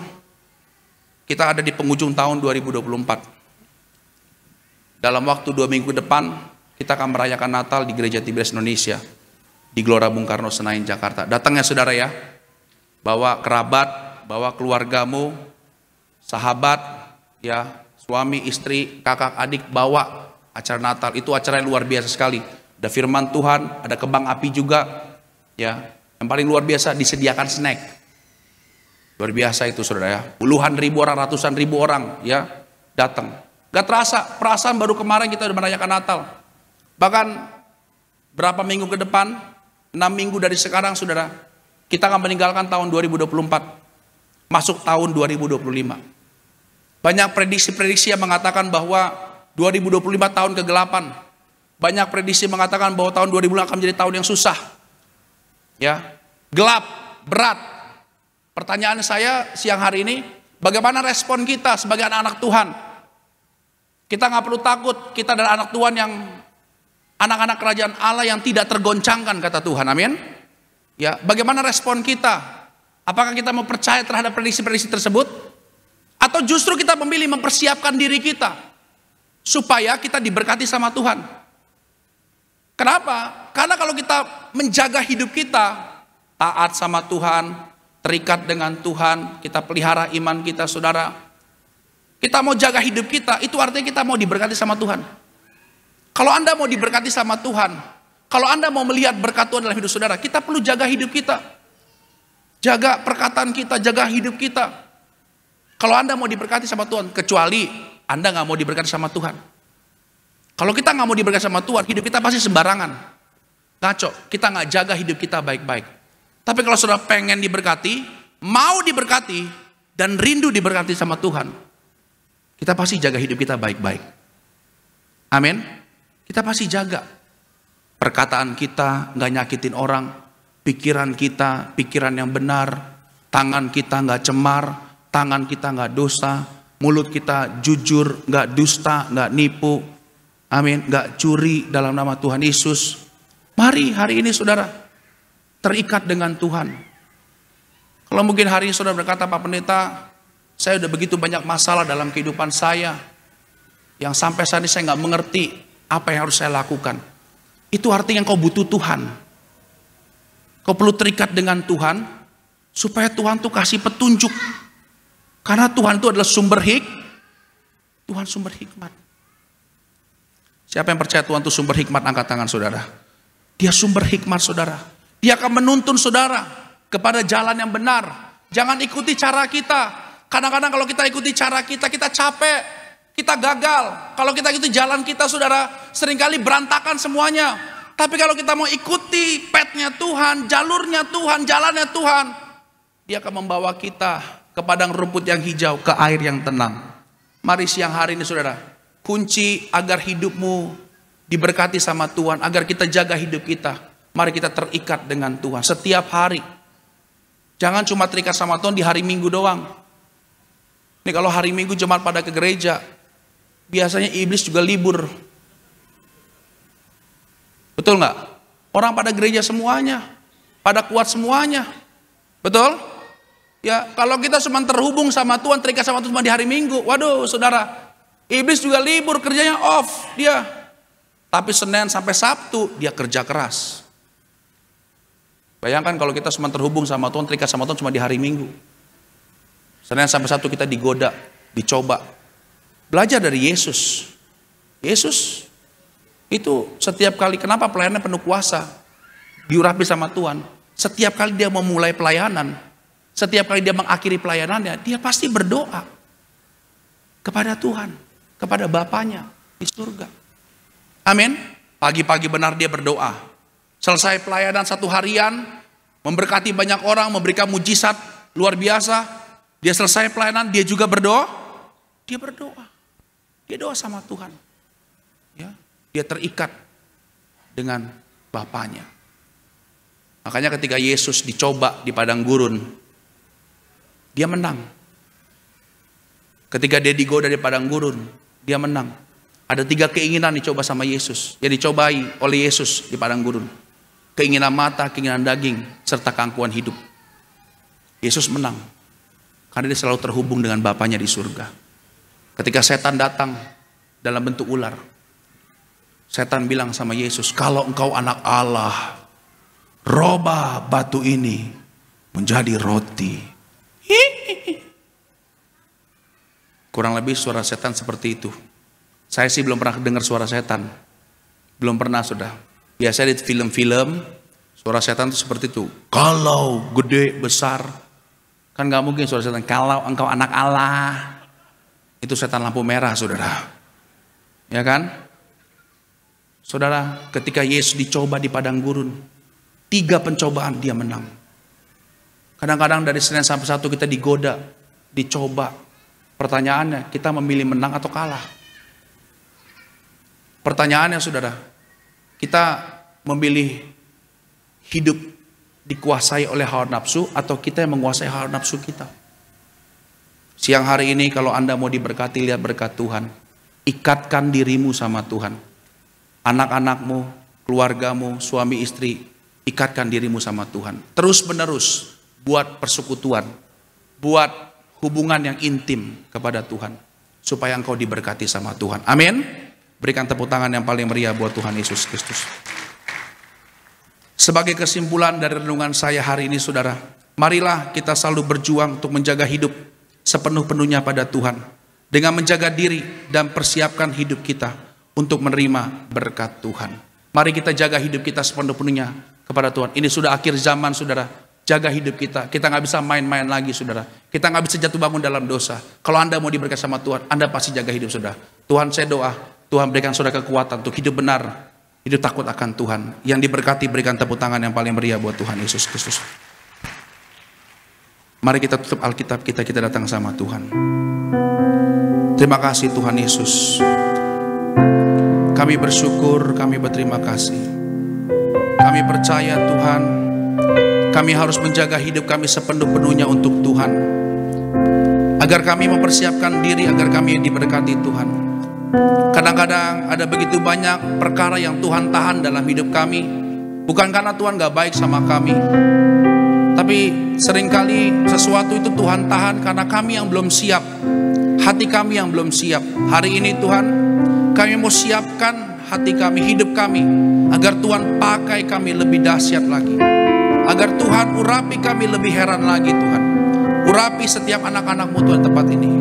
D: kita ada di penghujung tahun 2024. Dalam waktu 2 minggu depan kita akan merayakan Natal di Gereja Tiberias Indonesia di Gelora Bung Karno Senayan Jakarta. Datangnya saudara ya, bawa kerabat, bahwa keluargamu, sahabat, ya, suami, istri, kakak, adik bawa acara Natal. Itu acara yang luar biasa sekali. Ada firman Tuhan, ada kembang api juga, ya. Yang paling luar biasa disediakan snack. Luar biasa itu saudara ya. Puluhan ribu orang, ratusan ribu orang ya datang. Gak terasa, perasaan baru kemarin kita udah merayakan Natal. Bahkan berapa minggu ke depan, 6 minggu dari sekarang saudara, kita akan meninggalkan tahun 2024, masuk tahun 2025. Banyak prediksi-prediksi yang mengatakan bahwa 2025 tahun kegelapan. Banyak prediksi mengatakan bahwa tahun 2025 akan menjadi tahun yang susah. Ya, gelap, berat. Pertanyaan saya siang hari ini, bagaimana respon kita sebagai anak-anak Tuhan? Kita nggak perlu takut, kita adalah anak Tuhan yang anak-anak kerajaan Allah yang tidak tergoncangkan, kata Tuhan, amin. Ya, bagaimana respon kita? Apakah kita mau percaya terhadap prediksi-prediksi tersebut? Atau justru kita memilih mempersiapkan diri kita supaya kita diberkati sama Tuhan? Kenapa? Karena kalau kita menjaga hidup kita, taat sama Tuhan, terikat dengan Tuhan, kita pelihara iman kita saudara, kita mau jaga hidup kita, itu artinya kita mau diberkati sama Tuhan. Kalau Anda mau diberkati sama Tuhan, kalau Anda mau melihat berkat Tuhan dalam hidup saudara, kita perlu jaga hidup kita. Jaga perkataan kita, jaga hidup kita. Kalau Anda mau diberkati sama Tuhan, kecuali Anda nggak mau diberkati sama Tuhan. Kalau kita nggak mau diberkati sama Tuhan, hidup kita pasti sembarangan. Ngaco, kita nggak jaga hidup kita baik-baik. Tapi kalau saudara pengen diberkati, mau diberkati, dan rindu diberkati sama Tuhan, kita pasti jaga hidup kita baik-baik. Amin. Kita pasti jaga. Perkataan kita nggak nyakitin orang, pikiran kita, pikiran yang benar, tangan kita nggak cemar, tangan kita nggak dosa, mulut kita jujur, nggak dusta, nggak nipu, amin, nggak curi dalam nama Tuhan Yesus. Mari hari ini saudara terikat dengan Tuhan. Kalau mungkin hari ini saudara berkata, Pak Pendeta, saya udah begitu banyak masalah dalam kehidupan saya, yang sampai saat ini saya nggak mengerti apa yang harus saya lakukan. Itu artinya kau butuh Tuhan. Kau perlu terikat dengan Tuhan, supaya Tuhan tuh kasih petunjuk. Karena Tuhan itu adalah Tuhan sumber hikmat. Siapa yang percaya Tuhan itu sumber hikmat, angkat tangan saudara. Dia sumber hikmat saudara. Dia akan menuntun saudara kepada jalan yang benar. Jangan ikuti cara kita. Kadang-kadang kalau kita ikuti cara kita, kita capek, kita gagal. Kalau kita ikuti jalan kita saudara, seringkali berantakan semuanya. Tapi kalau kita mau ikuti path-nya Tuhan, jalurnya Tuhan, jalannya Tuhan, Dia akan membawa kita ke padang rumput yang hijau, ke air yang tenang. Mari siang hari ini saudara, kunci agar hidupmu diberkati sama Tuhan, agar kita jaga hidup kita, mari kita terikat dengan Tuhan setiap hari. Jangan cuma terikat sama Tuhan di hari Minggu doang. Ini kalau hari Minggu jemaat pada ke gereja, biasanya iblis juga libur. Betul nggak? Orang pada gereja semuanya, pada kuat semuanya. Betul? Ya, kalau kita cuma terhubung sama Tuhan, terikat sama Tuhan di hari Minggu, waduh saudara, iblis juga libur, kerjanya off dia. Tapi Senin sampai Sabtu dia kerja keras. Bayangkan kalau kita cuma terhubung sama Tuhan, terikat sama Tuhan cuma di hari Minggu. Senin sampai Sabtu kita digoda, dicoba. Belajar dari Yesus. Yesus itu setiap kali, kenapa pelayanannya penuh kuasa, diurapi sama Tuhan. Setiap kali dia memulai pelayanan, setiap kali dia mengakhiri pelayanannya, dia pasti berdoa kepada Tuhan, kepada Bapanya di surga. Amin. Pagi-pagi benar dia berdoa. Selesai pelayanan satu harian, memberkati banyak orang, memberikan mujizat luar biasa. Dia selesai pelayanan, dia juga berdoa. Dia berdoa. Dia doa sama Tuhan. Ya, dia terikat dengan Bapanya. Makanya ketika Yesus dicoba di padang gurun, dia menang. Ketika dia digoda di padang gurun, dia menang. Ada 3 keinginan dicoba sama Yesus, yang dicobai oleh Yesus di padang gurun. Keinginan mata, keinginan daging, serta keangkuhan hidup. Yesus menang, karena dia selalu terhubung dengan Bapanya di surga. Ketika setan datang dalam bentuk ular, setan bilang sama Yesus, kalau engkau anak Allah, robah batu ini menjadi roti. Kurang lebih suara setan seperti itu. Saya sih belum pernah dengar suara setan. Belum pernah, sudah. Biasanya di film-film, suara setan itu seperti itu. Kalau gede, besar. Kan gak mungkin suara setan. Kalau engkau anak Allah. Itu setan lampu merah, saudara. Ya kan? Saudara, ketika Yesus dicoba di padang gurun, 3 pencobaan dia menang. Kadang-kadang dari Senin sampai Sabtu kita digoda, dicoba. Pertanyaannya, kita memilih menang atau kalah? Pertanyaannya, saudara, kita memilih hidup dikuasai oleh hawa nafsu atau kita yang menguasai hawa nafsu kita? Siang hari ini kalau Anda mau diberkati, lihat berkat Tuhan. Ikatkan dirimu sama Tuhan. Anak-anakmu, keluargamu, suami istri, ikatkan dirimu sama Tuhan. Terus menerus buat persekutuan, buat hubungan yang intim kepada Tuhan, supaya engkau diberkati sama Tuhan. Amin. Berikan tepuk tangan yang paling meriah buat Tuhan Yesus Kristus. Sebagai kesimpulan dari renungan saya hari ini, saudara, marilah kita selalu berjuang untuk menjaga hidup sepenuh-penuhnya pada Tuhan, dengan menjaga diri dan persiapkan hidup kita untuk menerima berkat Tuhan. Mari kita jaga hidup kita sepenuh-penuhnya kepada Tuhan. Ini sudah akhir zaman, saudara. Jaga hidup kita. Kita nggak bisa main-main lagi, saudara. Kita nggak bisa jatuh bangun dalam dosa. Kalau Anda mau diberkati sama Tuhan, Anda pasti jaga hidup, saudara. Tuhan, saya doa, Tuhan berikan saudara kekuatan untuk hidup benar, hidup takut akan Tuhan. Yang diberkati, berikan tepuk tangan yang paling meriah buat Tuhan Yesus Kristus. Mari kita tutup Alkitab kita datang sama Tuhan. Terima kasih Tuhan Yesus. Kami bersyukur, kami berterima kasih. Kami percaya Tuhan, kami harus menjaga hidup kami sepenuh-penuhnya untuk Tuhan. Agar kami mempersiapkan diri, agar kami diberkati Tuhan. Kadang-kadang ada begitu banyak perkara yang Tuhan tahan dalam hidup kami. Bukan karena Tuhan gak baik sama kami, tapi seringkali sesuatu itu Tuhan tahan karena kami yang belum siap. Hati kami yang belum siap. Hari ini Tuhan, kami mau siapkan hati kami, hidup kami, agar Tuhan pakai kami lebih dahsyat lagi. Agar Tuhan urapi kami lebih heran lagi Tuhan. Urapi setiap anak-anak-Mu Tuhan tempat ini.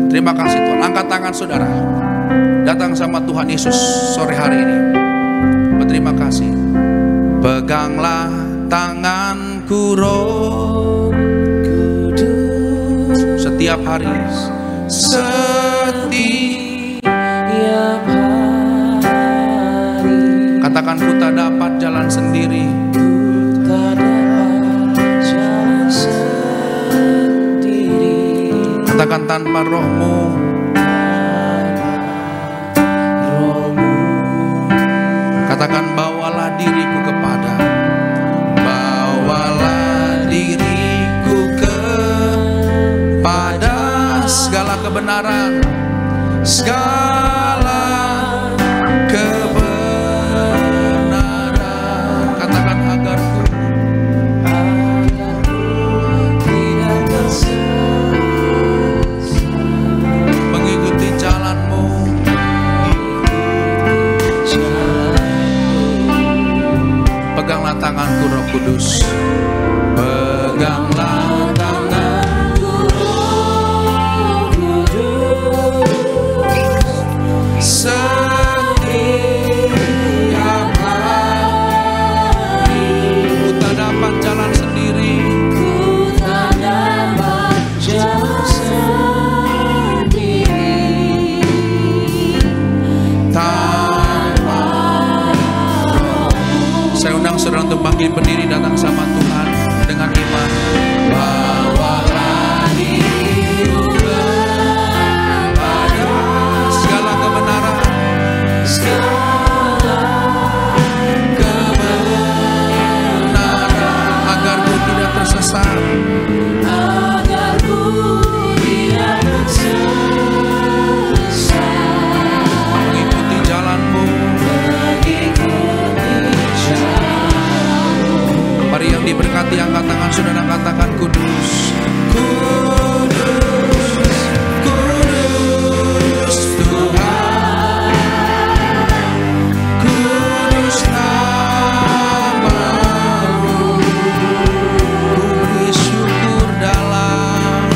D: Terima kasih Tuhan. Angkat tangan saudara, datang sama Tuhan Yesus sore hari ini. Berterima kasih. Peganglah tanganku Roh Kudus, setiap hari, setiap hari. Katakan, ku tak dapat jalan sendiri. Katakan, tanpa Roh-Mu. Katakan, bawalah diriku kepada, bawalah diriku kepada segala kebenaran, segala kebenaran. Katakan, agarku tidak tersesat, mengikuti jalan-Mu. Peganglah tanganku Roh Kudus. Peganglah tanganku Roh Kudus, setiap hari. Ku tak dapat jalan sendiri. Ku tak dapat jalan sendiri. Saya undang saudara untuk bangkit berdiri, datang sama Tuhan dengan iman. Bawalah diriku kepada segala kebenaran, segala kebenaran, agar ku tidak tersesat, agar ku tidak tersesat, mengikuti jalan-Mu. Mari yang diberkati, angkat tangan saudara, katakan, kudus, kudus, kudus Tuhan, kudus nama-Mu. Ku beri syukur dalam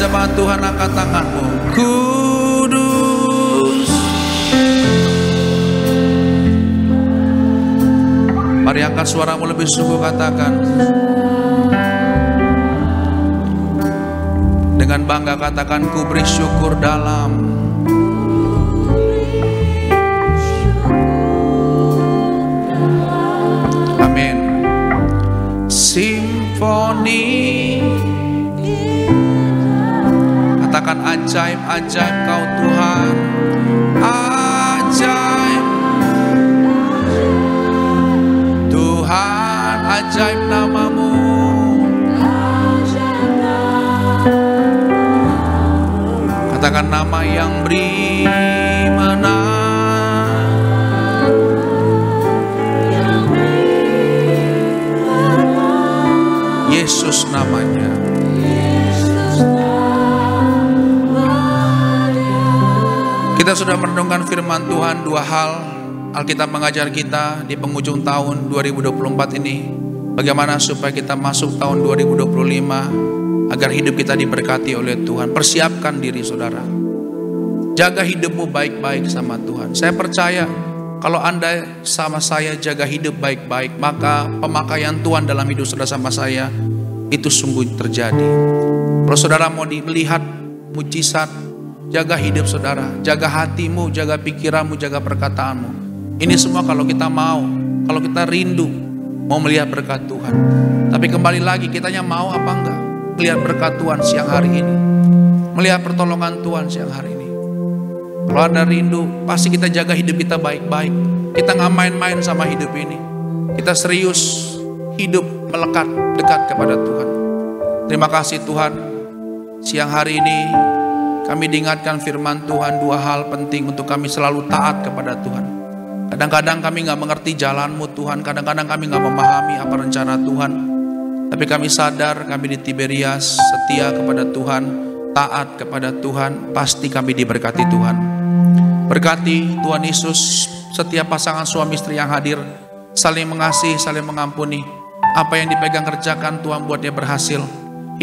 D: jemaat Tuhan angkat tanganmu. Kudus. Mari angkat suaramu lebih sungguh, katakan. Dengan bangga katakan, ku beri syukur dalam. Amin. Simfoni. Katakan ajaib-ajaib Kau Tuhan. Ajaib. Tuhan, ajaib nama-Mu. Katakan nama yang beri menang. Yesus namanya. Kita sudah merenungkan firman Tuhan, dua hal. Alkitab mengajar kita di penghujung tahun 2024 ini, bagaimana supaya kita masuk tahun 2025 agar hidup kita diberkati oleh Tuhan. Persiapkan diri saudara. Jaga hidupmu baik-baik sama Tuhan. Saya percaya kalau Anda sama saya jaga hidup baik-baik, maka pemakaian Tuhan dalam hidup saudara sama saya itu sungguh terjadi. Kalau saudara mau melihat mujizat, jaga hidup saudara, jaga hatimu, jaga pikiranmu, jaga perkataanmu. Ini semua kalau kita mau, kalau kita rindu mau melihat berkat Tuhan. Tapi kembali lagi, kitanya mau apa enggak melihat berkat Tuhan siang hari ini, melihat pertolongan Tuhan siang hari ini. Kalau ada rindu, pasti kita jaga hidup kita baik-baik. Kita nggak main-main sama hidup ini. Kita serius hidup melekat dekat kepada Tuhan. Terima kasih Tuhan. Siang hari ini kami diingatkan firman Tuhan, dua hal penting untuk kami selalu taat kepada Tuhan. Kadang-kadang kami nggak mengerti jalan-Mu Tuhan. Kadang-kadang kami nggak memahami apa rencana Tuhan. Tapi kami sadar kami di Tiberias setia kepada Tuhan, taat kepada Tuhan, pasti kami diberkati Tuhan. Berkati Tuhan Yesus setiap pasangan suami istri yang hadir, saling mengasihi, saling mengampuni. Apa yang dipegang kerjakan Tuhan buat dia berhasil.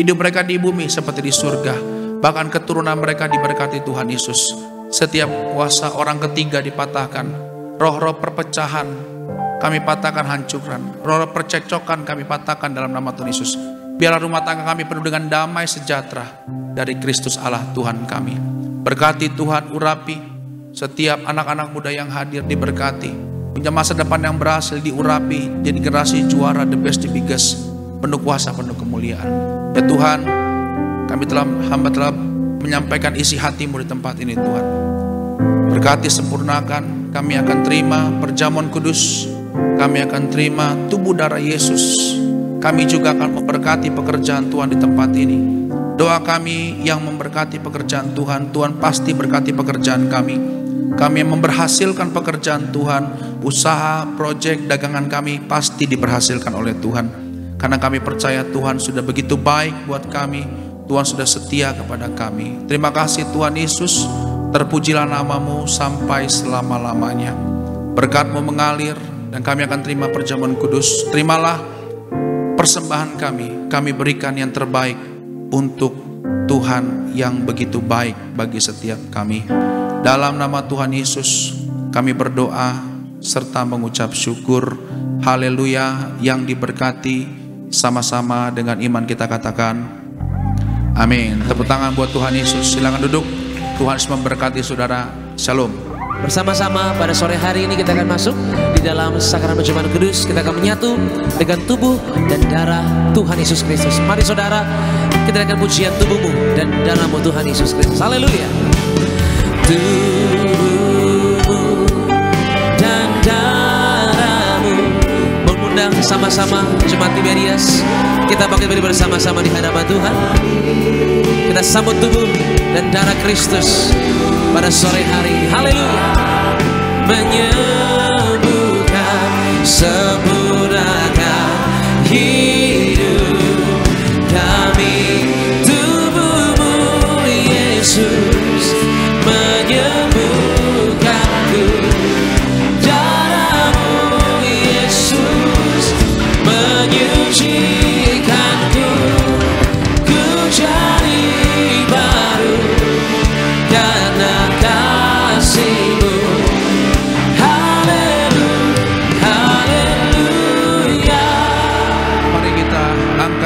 D: Hidup mereka di bumi seperti di surga. Bahkan keturunan mereka diberkati Tuhan Yesus. Setiap kuasa orang ketiga dipatahkan. Roh-roh perpecahan kami patahkan, hancurkan. Roh-roh percekcokan kami patahkan dalam nama Tuhan Yesus. Biarlah rumah tangga kami penuh dengan damai sejahtera dari Kristus Allah Tuhan kami. Berkati Tuhan, urapi setiap anak-anak muda yang hadir, diberkati. Punya masa depan yang berhasil, diurapi. Jadi generasi juara, the best, the biggest. Penuh kuasa, penuh kemuliaan. Ya Tuhan, hamba telah menyampaikan isi hati-Mu di tempat ini Tuhan. Berkati, sempurnakan. Kami akan terima perjamuan kudus. Kami akan terima tubuh darah Yesus. Kami juga akan memberkati pekerjaan Tuhan di tempat ini. Doa kami yang memberkati pekerjaan Tuhan, Tuhan pasti berkati pekerjaan kami. Kami yang memberhasilkan pekerjaan Tuhan, usaha, proyek, dagangan kami pasti diberhasilkan oleh Tuhan. Karena kami percaya Tuhan sudah begitu baik buat kami. Tuhan sudah setia kepada kami. Terima kasih Tuhan Yesus. Terpujilah nama-Mu sampai selama-lamanya. Berkat-Mu mengalir dan kami akan terima perjamuan kudus. Terimalah persembahan kami berikan yang terbaik untuk Tuhan yang begitu baik bagi setiap kami. Dalam nama Tuhan Yesus kami berdoa serta mengucap syukur. Haleluya. Yang diberkati sama-sama dengan iman kita katakan amin. Tepuk tangan buat Tuhan Yesus. Silakan duduk. Tuhan Yesus memberkati saudara. Shalom.
A: Bersama-sama pada sore hari ini kita akan masuk di dalam sakramen perjamuan kudus. Kita akan menyatu dengan tubuh dan darah Tuhan Yesus Kristus. Mari saudara, kita akan pujian tubuhmu dan darahmu Tuhan Yesus Kristus. Haleluya. Tubuhmu dan darahmu, mengundang sama-sama jemaat Tiberias. Kita bangkit berdiri bersama-sama di hadapan Tuhan. Kita sambut tubuh dan darah Kristus pada sore hari ini. Haleluya. Menyembuhkan, sempurnakan hidup kami. Tubuh-Mu Yesus menyembuhkanku. Darah-Mu Yesus menyucikanku. Ku jadi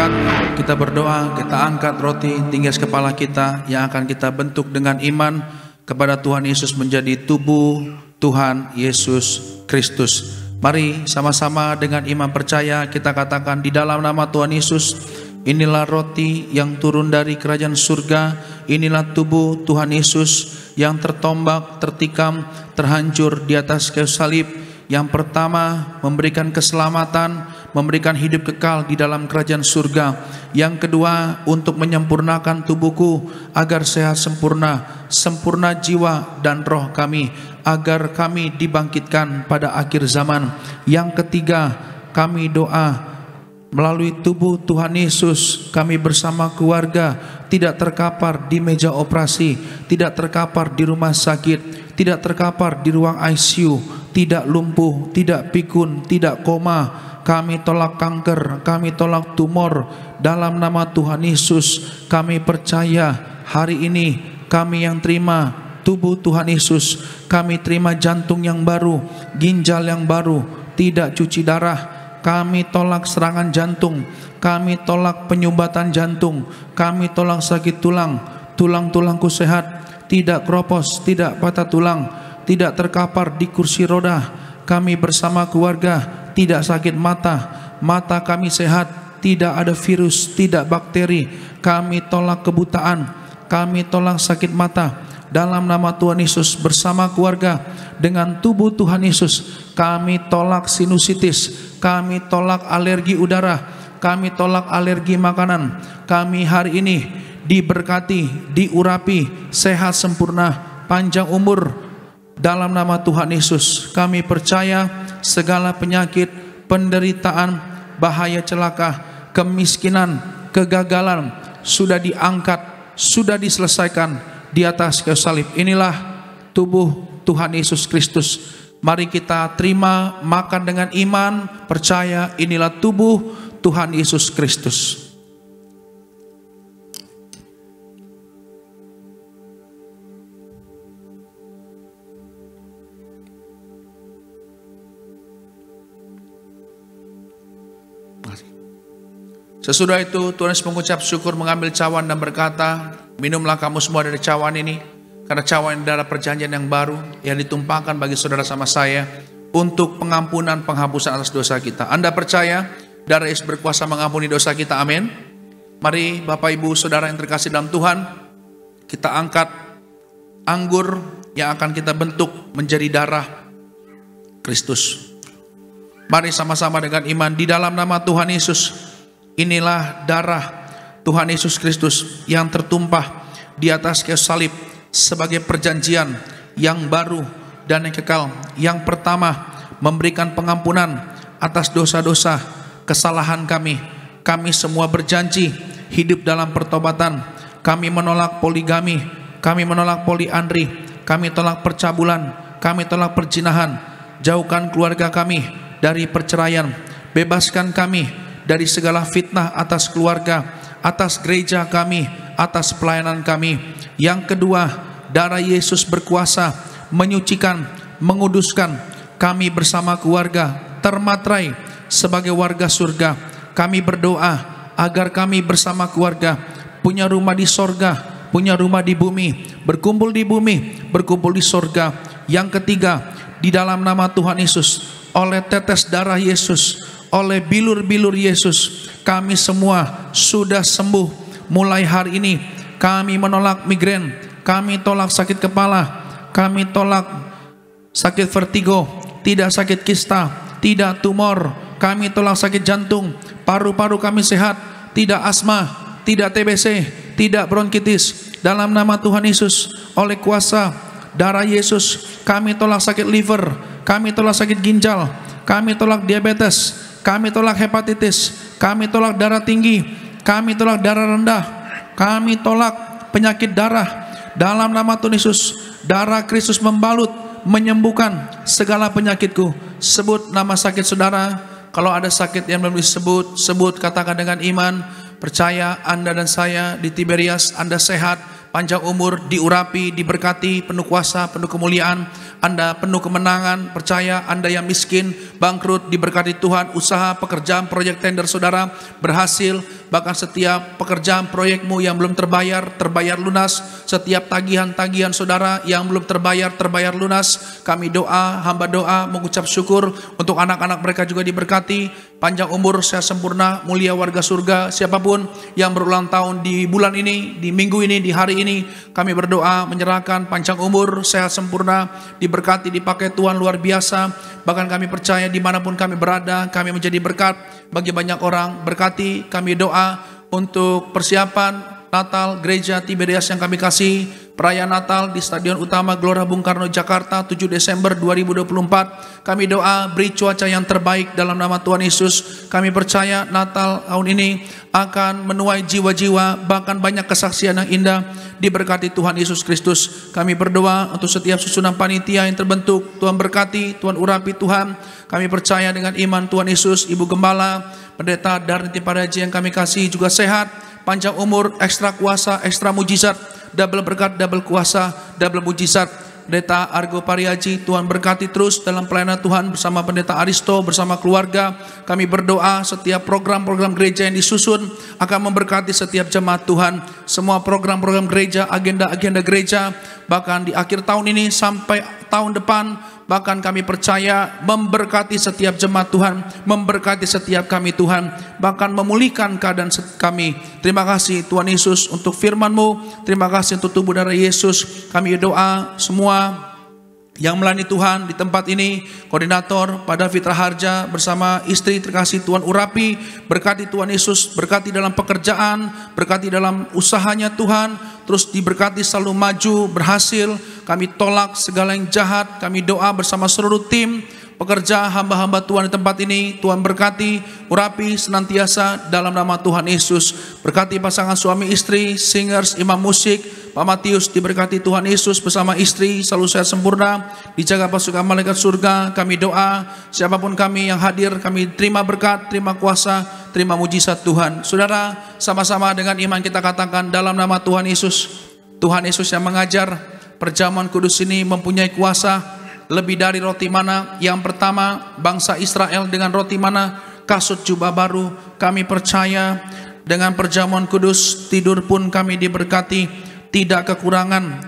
D: angkat, kita berdoa, kita angkat roti tinggi atas kepala kita yang akan kita bentuk dengan iman kepada Tuhan Yesus menjadi tubuh Tuhan Yesus Kristus. Mari sama-sama dengan iman percaya kita katakan di dalam nama Tuhan Yesus, inilah roti yang turun dari kerajaan surga, inilah tubuh Tuhan Yesus yang tertombak, tertikam, terhancur di atas kayu salib. Yang pertama, memberikan keselamatan, memberikan hidup kekal di dalam kerajaan surga. Yang kedua, untuk menyempurnakan tubuhku agar sehat sempurna, sempurna jiwa dan roh kami, agar kami dibangkitkan pada akhir zaman. Yang ketiga, kami doa melalui tubuh Tuhan Yesus, kami bersama keluarga tidak terkapar di meja operasi, tidak terkapar di rumah sakit, tidak terkapar di ruang ICU, tidak lumpuh, tidak pikun, tidak koma. Kami tolak kanker, kami tolak tumor dalam nama Tuhan Yesus. Kami percaya hari ini kami yang terima tubuh Tuhan Yesus, kami terima jantung yang baru, ginjal yang baru, tidak cuci darah. Kami tolak serangan jantung, kami tolak penyumbatan jantung, kami tolak sakit tulang, tulang-tulangku sehat, tidak keropos, tidak patah tulang, tidak terkapar di kursi roda. Kami bersama keluarga tidak sakit mata, mata kami sehat, tidak ada virus, tidak bakteri. Kami tolak kebutaan, kami tolak sakit mata. Dalam nama Tuhan Yesus bersama keluarga dengan tubuh Tuhan Yesus, kami tolak sinusitis, kami tolak alergi udara, kami tolak alergi makanan. Kami hari ini diberkati, diurapi, sehat sempurna, panjang umur dalam nama Tuhan Yesus. Kami percaya segala penyakit, penderitaan, bahaya celaka, kemiskinan, kegagalan sudah diangkat, sudah diselesaikan di atas kayu salib. Inilah tubuh Tuhan Yesus Kristus. Mari kita terima, makan dengan iman, percaya inilah tubuh Tuhan Yesus Kristus. Sesudah itu Tuhan Yesus mengucap syukur, mengambil cawan dan berkata, minumlah kamu semua dari cawan ini, karena cawan ini adalah perjanjian yang baru yang ditumpahkan bagi saudara sama saya untuk pengampunan, penghapusan atas dosa kita. Anda percaya darah Yesus berkuasa mengampuni dosa kita? Amin. Mari Bapak Ibu Saudara yang terkasih dalam Tuhan, kita angkat anggur yang akan kita bentuk menjadi darah Kristus. Mari sama-sama dengan iman di dalam nama Tuhan Yesus. Inilah darah Tuhan Yesus Kristus yang tertumpah di atas kayu salib sebagai perjanjian yang baru dan yang kekal. Yang pertama, memberikan pengampunan atas dosa-dosa kesalahan kami. Kami semua berjanji hidup dalam pertobatan. Kami menolak poligami, kami menolak poliandri, kami tolak percabulan, kami tolak perzinahan. Jauhkan keluarga kami dari perceraian, bebaskan kami dari segala fitnah atas keluarga, atas gereja kami, atas pelayanan kami. Yang kedua, darah Yesus berkuasa menyucikan, menguduskan kami bersama keluarga, termaterai sebagai warga surga. Kami berdoa agar kami bersama keluarga punya rumah di sorga, punya rumah di bumi, berkumpul di bumi, berkumpul di sorga. Yang ketiga, di dalam nama Tuhan Yesus, oleh tetes darah Yesus, oleh bilur-bilur Yesus, kami semua sudah sembuh. Mulai hari ini kami menolak migrain, kami tolak sakit kepala, kami tolak sakit vertigo, tidak sakit kista, tidak tumor, kami tolak sakit jantung, paru-paru kami sehat, tidak asma, tidak TBC, tidak bronkitis. Dalam nama Tuhan Yesus, oleh kuasa darah Yesus, kami tolak sakit liver, kami tolak sakit ginjal, kami tolak diabetes, kami tolak hepatitis, kami tolak darah tinggi, kami tolak darah rendah, kami tolak penyakit darah. Dalam nama Tuhan Yesus, darah Kristus membalut, menyembuhkan segala penyakitku. Sebut nama sakit saudara. Kalau ada sakit yang belum disebut, sebut, katakan dengan iman. Percaya Anda dan saya di Tiberias, Anda sehat, panjang umur, diurapi, diberkati, penuh kuasa, penuh kemuliaan. Anda penuh kemenangan, percaya. Anda yang miskin, bangkrut, diberkati Tuhan. Usaha, pekerjaan, proyek tender saudara berhasil. Bahkan setiap pekerjaan proyekmu yang belum terbayar lunas. Setiap tagihan-tagihan saudara yang belum terbayar lunas. Kami doa, hamba doa, mengucap syukur untuk anak-anak mereka juga diberkati. Panjang umur, sehat sempurna, mulia warga surga. Siapapun yang berulang tahun di bulan ini, di minggu ini, di hari ini, kami berdoa menyerahkan panjang umur, sehat sempurna, diberkati, dipakai Tuhan luar biasa. Bahkan kami percaya dimanapun kami berada, kami menjadi berkat bagi banyak orang. Berkati, kami doa untuk persiapan Natal Gereja Tiberias yang kami kasih, perayaan Natal di Stadion Utama Gelora Bung Karno Jakarta 7 Desember 2024. Kami doa beri cuaca yang terbaik dalam nama Tuhan Yesus. Kami percaya Natal tahun ini akan menuai jiwa-jiwa, bahkan banyak kesaksian yang indah, diberkati Tuhan Yesus Kristus. Kami berdoa untuk setiap susunan panitia yang terbentuk, Tuhan berkati, Tuhan urapi Tuhan. Kami percaya dengan iman Tuhan Yesus, Ibu Gembala, Pendeta Darniti Paraji yang kami kasih juga sehat, panjang umur, ekstra kuasa, ekstra mujizat, double berkat, double kuasa, double mujizat. Pendeta Argo Pariaji, Tuhan berkati terus dalam pelayanan Tuhan bersama Pendeta Aristo, bersama keluarga. Kami berdoa setiap program-program gereja yang disusun akan memberkati setiap jemaat Tuhan. Semua program-program gereja, agenda-agenda gereja, bahkan di akhir tahun ini sampai tahun depan, bahkan kami percaya memberkati setiap jemaat Tuhan, memberkati setiap kami Tuhan, bahkan memulihkan keadaan kami. Terima kasih Tuhan Yesus untuk firman-Mu, terima kasih untuk tubuh darah Yesus. Kami doa semua yang melayani Tuhan di tempat ini, koordinator pada Fitra Harja bersama istri terkasih Tuhan urapi, berkati Tuhan Yesus, berkati dalam pekerjaan, berkati dalam usahanya Tuhan, terus diberkati selalu maju, berhasil. Kami tolak segala yang jahat, kami doa bersama seluruh tim pekerja hamba-hamba Tuhan di tempat ini. Tuhan berkati, urapi senantiasa dalam nama Tuhan Yesus. Berkati pasangan suami istri, singers, imam musik, Pak Matius diberkati Tuhan Yesus bersama istri, selalu sehat sempurna, dijaga pasukan malaikat surga. Kami doa, siapapun kami yang hadir, kami terima berkat, terima kuasa, terima mujizat Tuhan. Saudara, sama-sama dengan iman kita katakan dalam nama Tuhan Yesus. Tuhan Yesus yang mengajar, perjamuan kudus ini mempunyai kuasa lebih dari roti mana. Yang pertama, bangsa Israel dengan roti mana, kasut jubah baru. Kami percaya dengan perjamuan kudus, tidur pun kami diberkati, tidak kekurangan,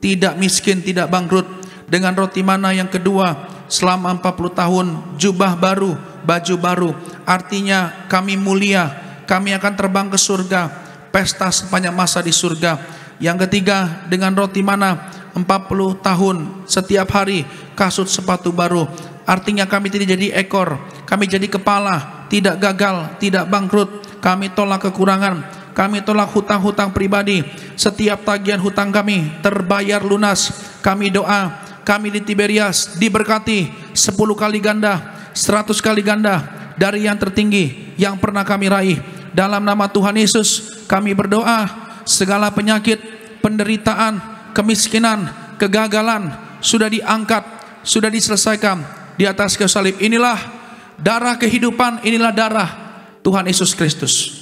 D: tidak miskin, tidak bangkrut. Dengan roti mana yang kedua, selama 40 tahun, jubah baru, baju baru. Artinya kami mulia, kami akan terbang ke surga, pesta sepanjang masa di surga. Yang ketiga, dengan roti mana, 40 tahun, setiap hari kasut sepatu baru. Artinya kami tidak jadi ekor, kami jadi kepala, tidak gagal, tidak bangkrut. Kami tolak kekurangan, kami tolak hutang-hutang pribadi. Setiap tagihan hutang kami terbayar lunas. Kami doa, kami di Tiberias diberkati 10 kali ganda, 100 kali ganda dari yang tertinggi yang pernah kami raih. Dalam nama Tuhan Yesus kami berdoa, segala penyakit, penderitaan, kemiskinan, kegagalan sudah diangkat, sudah diselesaikan di atas kayu salib. Inilah darah kehidupan, inilah darah Tuhan Yesus Kristus.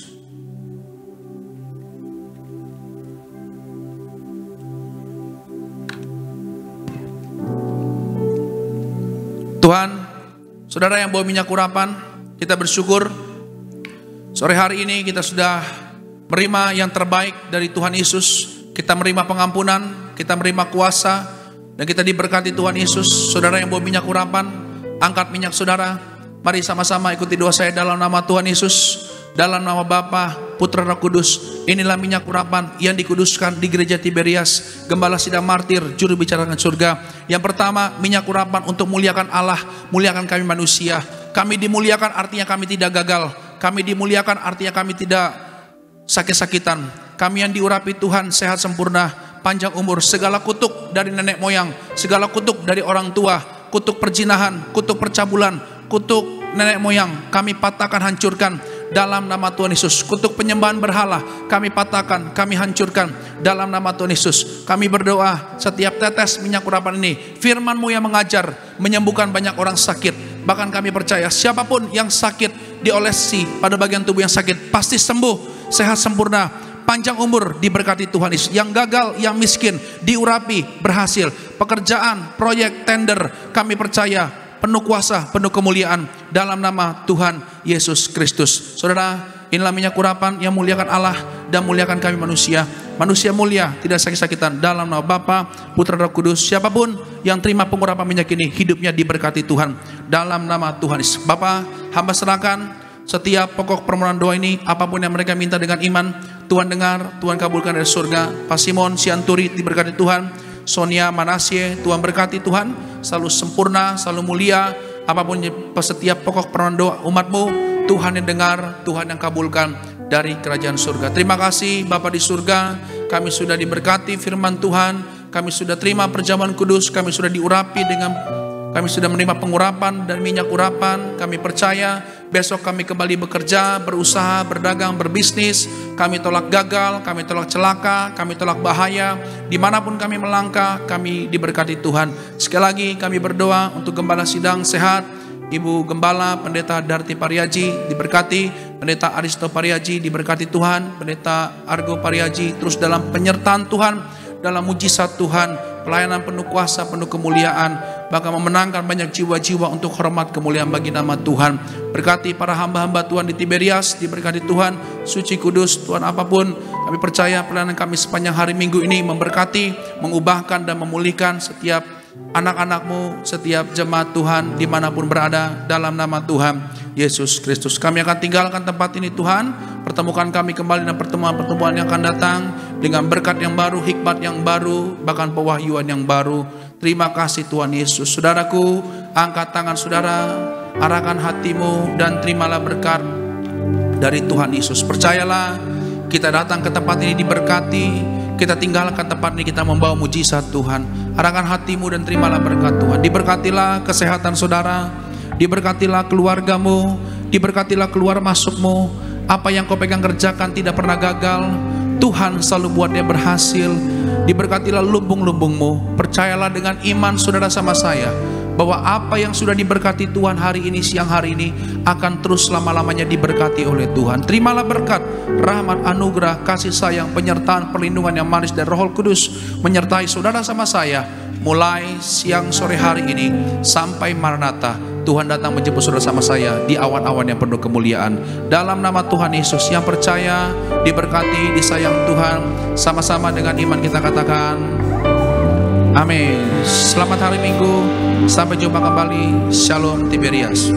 D: Tuhan, saudara yang bawa minyak urapan, kita bersyukur sore hari ini kita sudah menerima yang terbaik dari Tuhan Yesus. Kita menerima pengampunan, kita menerima kuasa, dan kita diberkati Tuhan Yesus. Saudara yang bawa minyak urapan, angkat minyak saudara. Mari sama-sama ikuti doa saya dalam nama Tuhan Yesus, dalam nama Bapa, Putra, Roh Kudus. Inilah minyak urapan yang dikuduskan di Gereja Tiberias, Gembala Sidang Martir, Juru Bicara surga. Yang pertama, minyak urapan untuk muliakan Allah, muliakan kami manusia. Kami dimuliakan artinya kami tidak gagal. Kami dimuliakan artinya kami tidak sakit-sakitan. Kami yang diurapi Tuhan sehat sempurna, panjang umur. Segala kutuk dari nenek moyang, segala kutuk dari orang tua, kutuk perzinahan, kutuk percabulan, kutuk nenek moyang, kami patahkan, hancurkan dalam nama Tuhan Yesus. Kutuk penyembahan berhala kami patahkan, kami hancurkan dalam nama Tuhan Yesus. Kami berdoa setiap tetes minyak urapan ini, firman-Mu yang mengajar, menyembuhkan banyak orang sakit. Bahkan kami percaya siapapun yang sakit diolesi pada bagian tubuh yang sakit pasti sembuh, sehat sempurna. panjang umur diberkati Tuhan Yesus. Yang gagal, yang miskin diurapi, berhasil. Pekerjaan, proyek, tender, kami percaya penuh kuasa, penuh kemuliaan dalam nama Tuhan Yesus Kristus. Saudara, inilah minyak urapan yang muliakan Allah dan muliakan kami manusia. Manusia mulia, tidak sakit-sakitan dalam nama Bapa, Putra, Roh Kudus. Siapapun yang terima pengurapan minyak ini, hidupnya diberkati Tuhan dalam nama Tuhan Yesus. Bapa, hamba serahkan setiap pokok permohonan doa ini, apapun yang mereka minta dengan iman, Tuhan dengar, Tuhan kabulkan dari surga. Pak Simon Sianturi diberkati Tuhan, Sonia Manasye, Tuhan berkati Tuhan, selalu sempurna, selalu mulia. Apapun setiap pokok permohonan doa umatmu, Tuhan yang dengar, Tuhan yang kabulkan dari kerajaan surga. Terima kasih Bapa di surga, kami sudah diberkati firman Tuhan, kami sudah terima perjamuan kudus, kami sudah diurapi kami sudah menerima pengurapan dan minyak urapan. Kami percaya besok kami kembali bekerja, berusaha, berdagang, berbisnis. Kami tolak gagal, kami tolak celaka, kami tolak bahaya. Dimanapun kami melangkah, kami diberkati Tuhan. Sekali lagi kami berdoa untuk Gembala Sidang sehat, Ibu Gembala Pendeta Darti Pariaji diberkati, Pendeta Aristo Pariaji diberkati Tuhan, Pendeta Argo Pariaji terus dalam penyertaan Tuhan, dalam mujizat Tuhan, pelayanan penuh kuasa, penuh kemuliaan, bahkan memenangkan banyak jiwa-jiwa untuk hormat kemuliaan bagi nama Tuhan. Berkati para hamba-hamba Tuhan di Tiberias, diberkati Tuhan, suci kudus Tuhan. Apapun kami percaya pelayanan kami sepanjang hari Minggu ini memberkati, mengubahkan dan memulihkan setiap anak-anakmu, setiap jemaat Tuhan dimanapun berada dalam nama Tuhan Yesus Kristus. Kami akan tinggalkan tempat ini Tuhan, pertemukan kami kembali dalam pertemuan-pertemuan yang akan datang dengan berkat yang baru, hikmat yang baru, bahkan pewahyuan yang baru. Terima kasih Tuhan Yesus. Saudaraku, angkat tangan saudara, arahkan hatimu dan terimalah berkat dari Tuhan Yesus. Percayalah, kita datang ke tempat ini diberkati, kita tinggalkan tempat ini, kita membawa mujizat Tuhan. Arahkan hatimu dan terimalah berkat Tuhan. Diberkatilah kesehatan saudara, diberkatilah keluargamu, diberkatilah keluar masukmu. Apa yang kau pegang kerjakan tidak pernah gagal, Tuhan selalu buatnya berhasil. Diberkatilah lumbung-lumbungmu. Percayalah dengan iman saudara sama saya, bahwa apa yang sudah diberkati Tuhan hari ini, siang hari ini, akan terus lama-lamanya diberkati oleh Tuhan. Terimalah berkat, rahmat, anugerah, kasih sayang, penyertaan, perlindungan yang manis dari Roh Kudus menyertai saudara sama saya mulai siang sore hari ini sampai Maranatha. Tuhan datang menjemput saudara sama saya di awan-awan yang penuh kemuliaan. Dalam nama Tuhan Yesus, yang percaya, diberkati, disayang Tuhan, sama-sama dengan iman kita katakan amin. Selamat hari Minggu, sampai jumpa kembali. Shalom Tiberias.